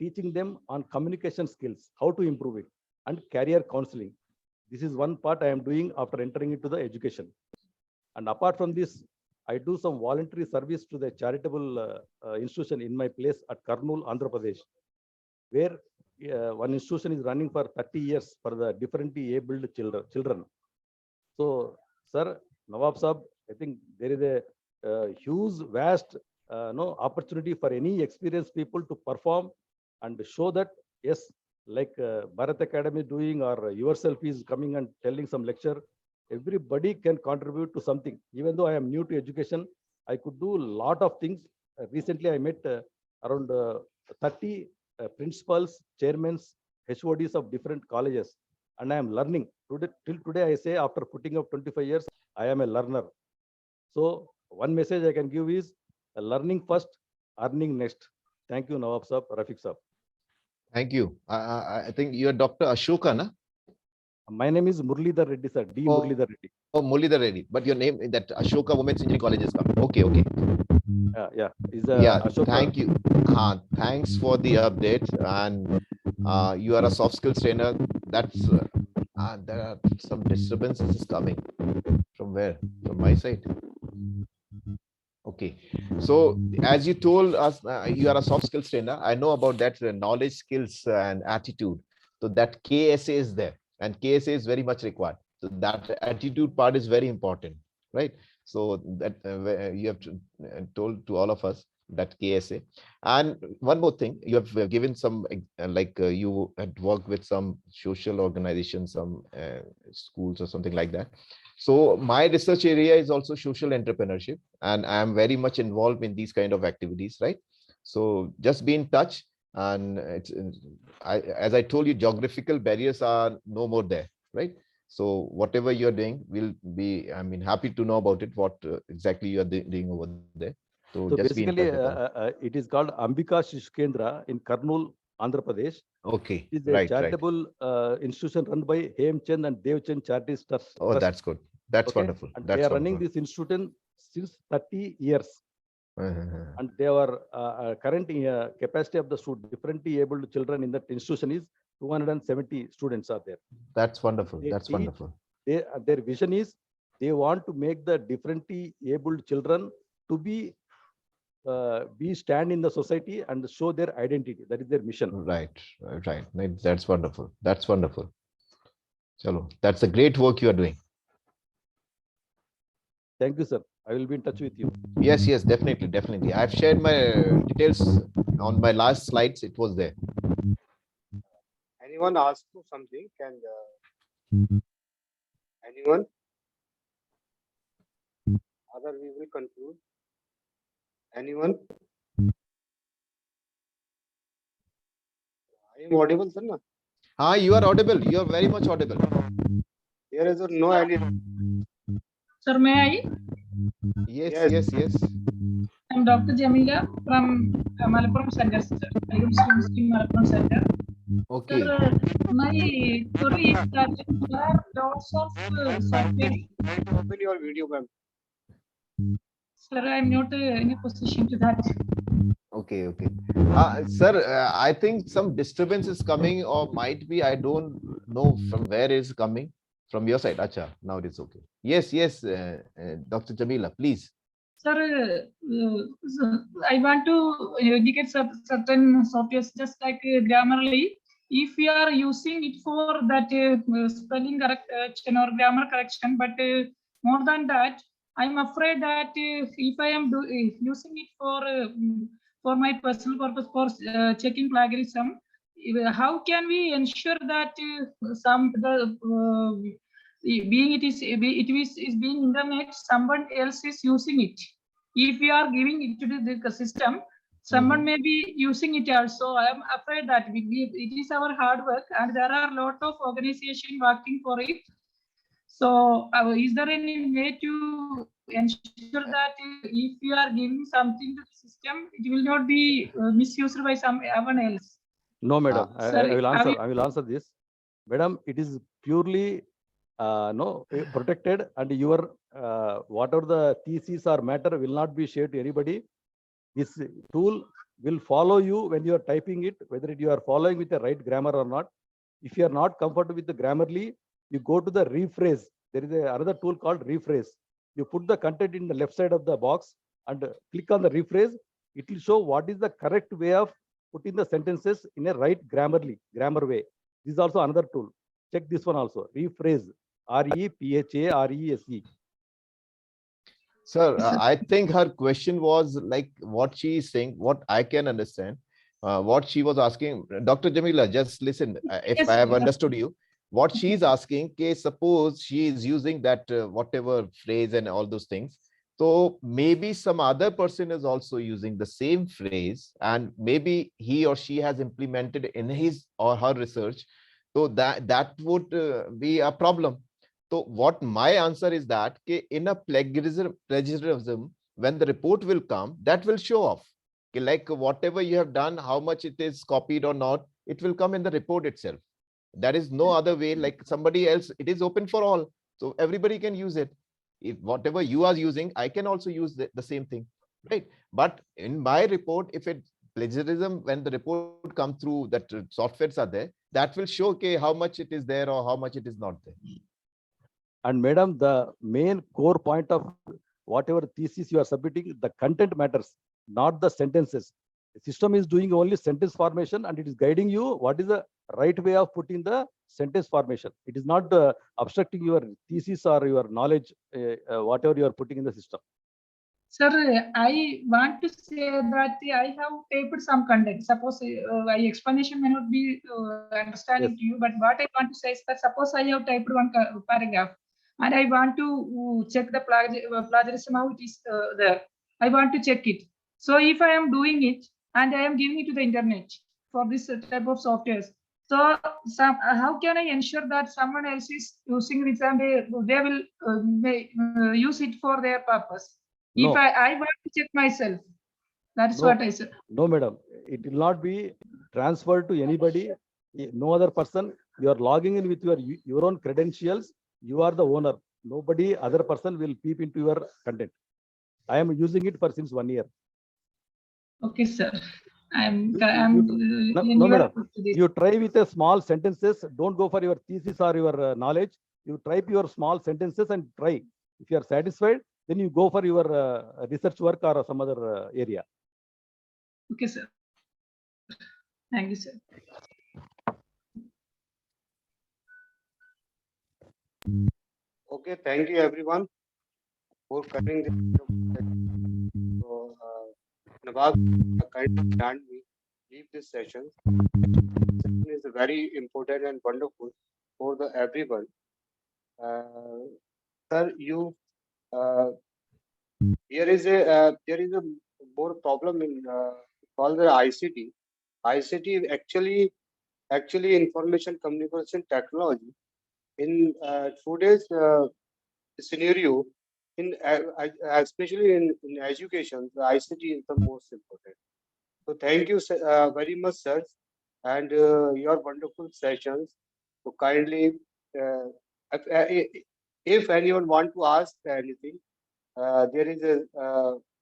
teaching them on communication skills, how to improve it, and career counseling. This is one part I am doing after entering into the education. And apart from this, I do some voluntary service to the charitable institution in my place at Kurnool, Andhra Pradesh, where one institution is running for 30 years for the differently abled children. So, sir, Nawab Sahab, I think there is a huge, vast opportunity for any experienced people to perform and show that, yes, like Bharat Academy doing or yourself is coming and telling some lecture, everybody can contribute to something. Even though I am new to education, I could do a lot of things. Recently, I met around 30 principals, chairmen, HODs of different colleges, and I am learning. Till today, I say after putting up 25 years, I am a learner. So one message I can give is learning first, earning next. Thank you, Nawab Sahab, Rafiq Sahab. Thank you. I think you are Dr. Ashoka, na? My name is Murlidhar Reddy, sir. D. Oh. Murlidhar Reddy. Oh, Murlidhar Reddy. But your name, that Ashoka Women's Engineering College is coming. Okay, okay. Yeah. Yeah, Ashoka. thank you. Thanks for the update. And you are a soft skills trainer. That's there are some disturbances coming from From where? From my side. Okay. So as you told us, you are a soft skills trainer. I know about that knowledge, skills, and attitude. So that KSA is there, and KSA is very much required. So that attitude part is very important, right? So that you have told to all of us that KSA. And one more thing, you have given some you had worked with some social organizations, some schools or something like that. So my research area is also social entrepreneurship, and I am very much involved in these kind of activities, right? So just be in touch, and as I told you, geographical barriers are no more there, right? So whatever you're doing, will be, I mean, happy to know about it, what exactly you are doing over there. So So just be in basically, touch with us. it is called Ambika Shish Kendra in Kurnool, Andhra Pradesh. Okay, It is a right. charitable institution run by Hemchand and Devchand Charity Trust. Oh, that's good. That's Okay? wonderful. And That's they are running wonderful. this institution since 30 years. Uh-huh. And their current capacity of the differently abled children in that institution is 270 students are there. That's wonderful. They That's teach, wonderful. their vision is they want to make the differently abled children to be stand in the society and show their identity. That is their mission. Right. That's wonderful. That's wonderful. Chalo, that's a great work you are doing. Thank you, sir. I will be in touch with you. Yes, definitely. I've shared my details on my last slides. It was there. Anyone ask you something? Can anyone? Other we will conclude. Anyone? I am audible, sir. Na? You are audible. You are very much audible. There is no any. Sir, may I? Yes. I'm Dr. Jamia from Malappuram Center, sir. Malappuram Center. Okay. Sir, my query is that there are lots of software. Open your video, ma'am. Sir, I'm not in a position to that. Okay. Sir, I think some disturbance is coming, or might be, I don't know from where it is coming. From your side. Acha, now it is okay. Yes, Dr. Jamila, please. Sir, I want to indicate certain softwares, just like Grammarly. If we are using it for that spelling correction or grammar correction, but more than that, I'm afraid that if I am using it for my personal purpose for checking plagiarism, how can we ensure that being it is being internet, someone else is using it? If we are giving it to the system, someone may be using it also. I am afraid that it is our hard work, and there are a lot of organizations working for it. So is there any way to ensure that if you are giving something to the system, it will not be misused by someone else? No, madam. Sorry, I will answer this. Madam, it is purely protected, and your whatever the thesis or matter will not be shared to anybody. This tool will follow you when you are typing it, whether you are following with the right grammar or not. If you are not comfortable with the Grammarly, you go to the rephrase. There is another tool called rephrase. You put the content in the left side of the box and click on the rephrase. It will show what is the correct way of putting the sentences in a right grammar way. This is also another tool. Check this one also. Rephrase. REPHARESE. Sir, I think her question was like what she is saying, what I can understand, what she was asking. Dr. Jamila, just listen. If Yes, I have yes. understood you, what she is asking, suppose she is using that whatever phrase and all those things. So maybe some other person is also using the same phrase, and maybe he or she has implemented in his or her research. So that would be a problem. So what my answer is that in a plagiarism, when the report will come, that will show off. Like whatever you have done, how much it is copied or not, it will come in the report itself. There is no other way, like somebody else, it is open for all. So everybody can use it. If whatever you are using, I can also use the same thing, right? But in my report, if it plagiarism, when the report come through, that softwares are there, that will show how much it is there or how much it is not there. And madam, the main core point of whatever thesis you are submitting, the content matters, not the sentences. The system is doing only sentence formation and it is guiding you what is the right way of putting the sentence formation. It is not obstructing your thesis or your knowledge, whatever you are putting in the system. Sir, I want to say that I have typed some content. Suppose my explanation may not be understanding Yes. to you, but what I want to say is that suppose I have typed one paragraph and I want to check the plagiarism, how it is there. I want to check it. So if I am doing it and I am giving it to the internet for this type of softwares, so how can I ensure that someone else is using it and they will use it for their purpose? No. If I want to check myself, that's No. what I said. No, madam, it will not be transferred to anybody, no other person. You are logging in with your own credentials. You are the owner. Nobody, other person will peep into your content. I am using it for since 1 year. Okay, sir. I'm No, madam. You try with a small sentences. Don't go for your thesis or your knowledge. You type your small sentences and try. If you are satisfied, then you go for your research work or some other area. Okay, sir. Thank you, sir. Okay, thank you everyone for coming. So, Nawab kindly grant me leave this session. Session is very important and wonderful for the everyone. Sir, you there is a more problem in called the ICT. ICT actually information communication technology in today's scenario in especially in education, the ICT is the most important. So thank you very much, sir, and your wonderful sessions. So kindly, if anyone want to ask anything, there is a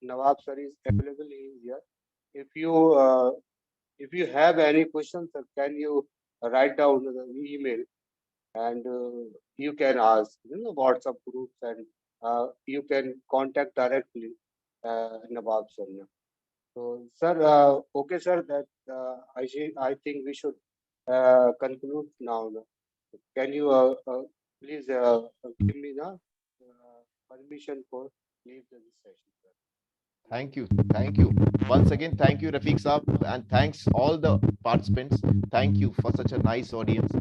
Nawab sir is available here. If you have any questions, sir, can you write down the email and you can ask WhatsApp groups and you can contact directly Nawab sir. So, sir, okay, sir, that I think we should conclude now. Can you please give me the permission for leave the session, sir? Thank you. Thank you. Once again, thank you, Rafiq Saab, and thanks all the participants. Thank you for such a nice audience.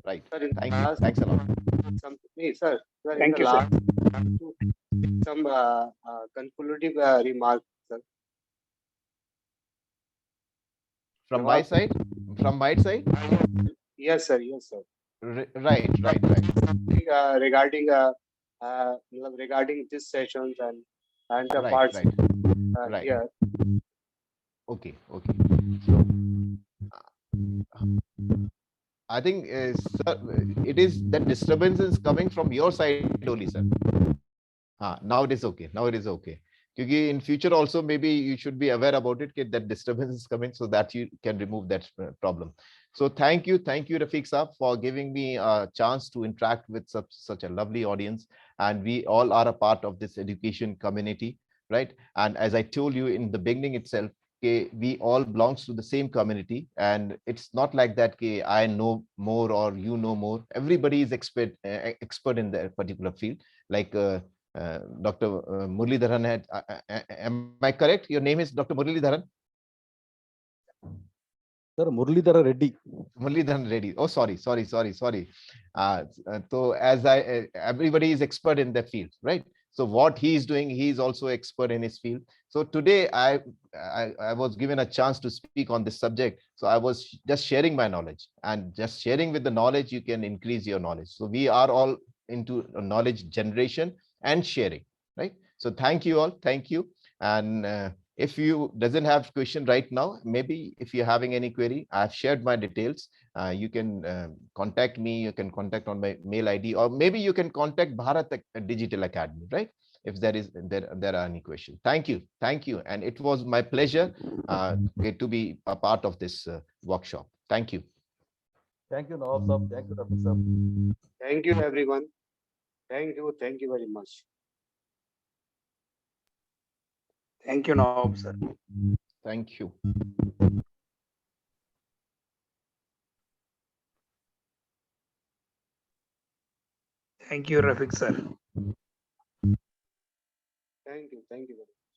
Right. Sir, in Thank the you. last, Thanks a lot. Sir, in Thank the you, sir. last, some conclusive remarks, sir. From my Nawab? side, from my side, Yes, sir. Yes, sir. right. Regarding regarding these sessions and the parts. Right. Yeah. Okay. So I think sir, it is that disturbance is coming from your side only, sir. Now it is okay. Because in future also maybe you should be aware about it, that disturbance is coming, so that you can remove that problem. So thank you, Rafiq Saab, for giving me a chance to interact with such a lovely audience. And we all are a part of this education community, right? And as I told you in the beginning itself, we all belongs to the same community, and it's not like that I know more or you know more. Everybody is expert in their particular field. Like Dr. Muralidharan had. Am I correct? Your name is Dr. Muralidharan? Sir, Muralidhara Reddy. Muralidharan Reddy. Oh, sorry. So as everybody is expert in their field, right? So what he is doing, he is also expert in his field. So today I was given a chance to speak on this subject. So I was just sharing my knowledge, and just sharing with the knowledge, you can increase your knowledge. So we are all into knowledge generation and sharing, right? So thank you all. Thank you. And if you doesn't have question right now, maybe if you're having any query, I've shared my details. You can contact me. You can contact on my mail ID, or maybe you can contact Bharat Digital Academy, right? If there are any questions. Thank you, and it was my pleasure to be a part of this workshop. Thank you. Thank you, Nawab sir. Thank you, Rafiq sir. Thank you, everyone. Thank you very much. Thank you, Nawab sir. Thank you. Thank you, Rafiq sir. Thank you very much.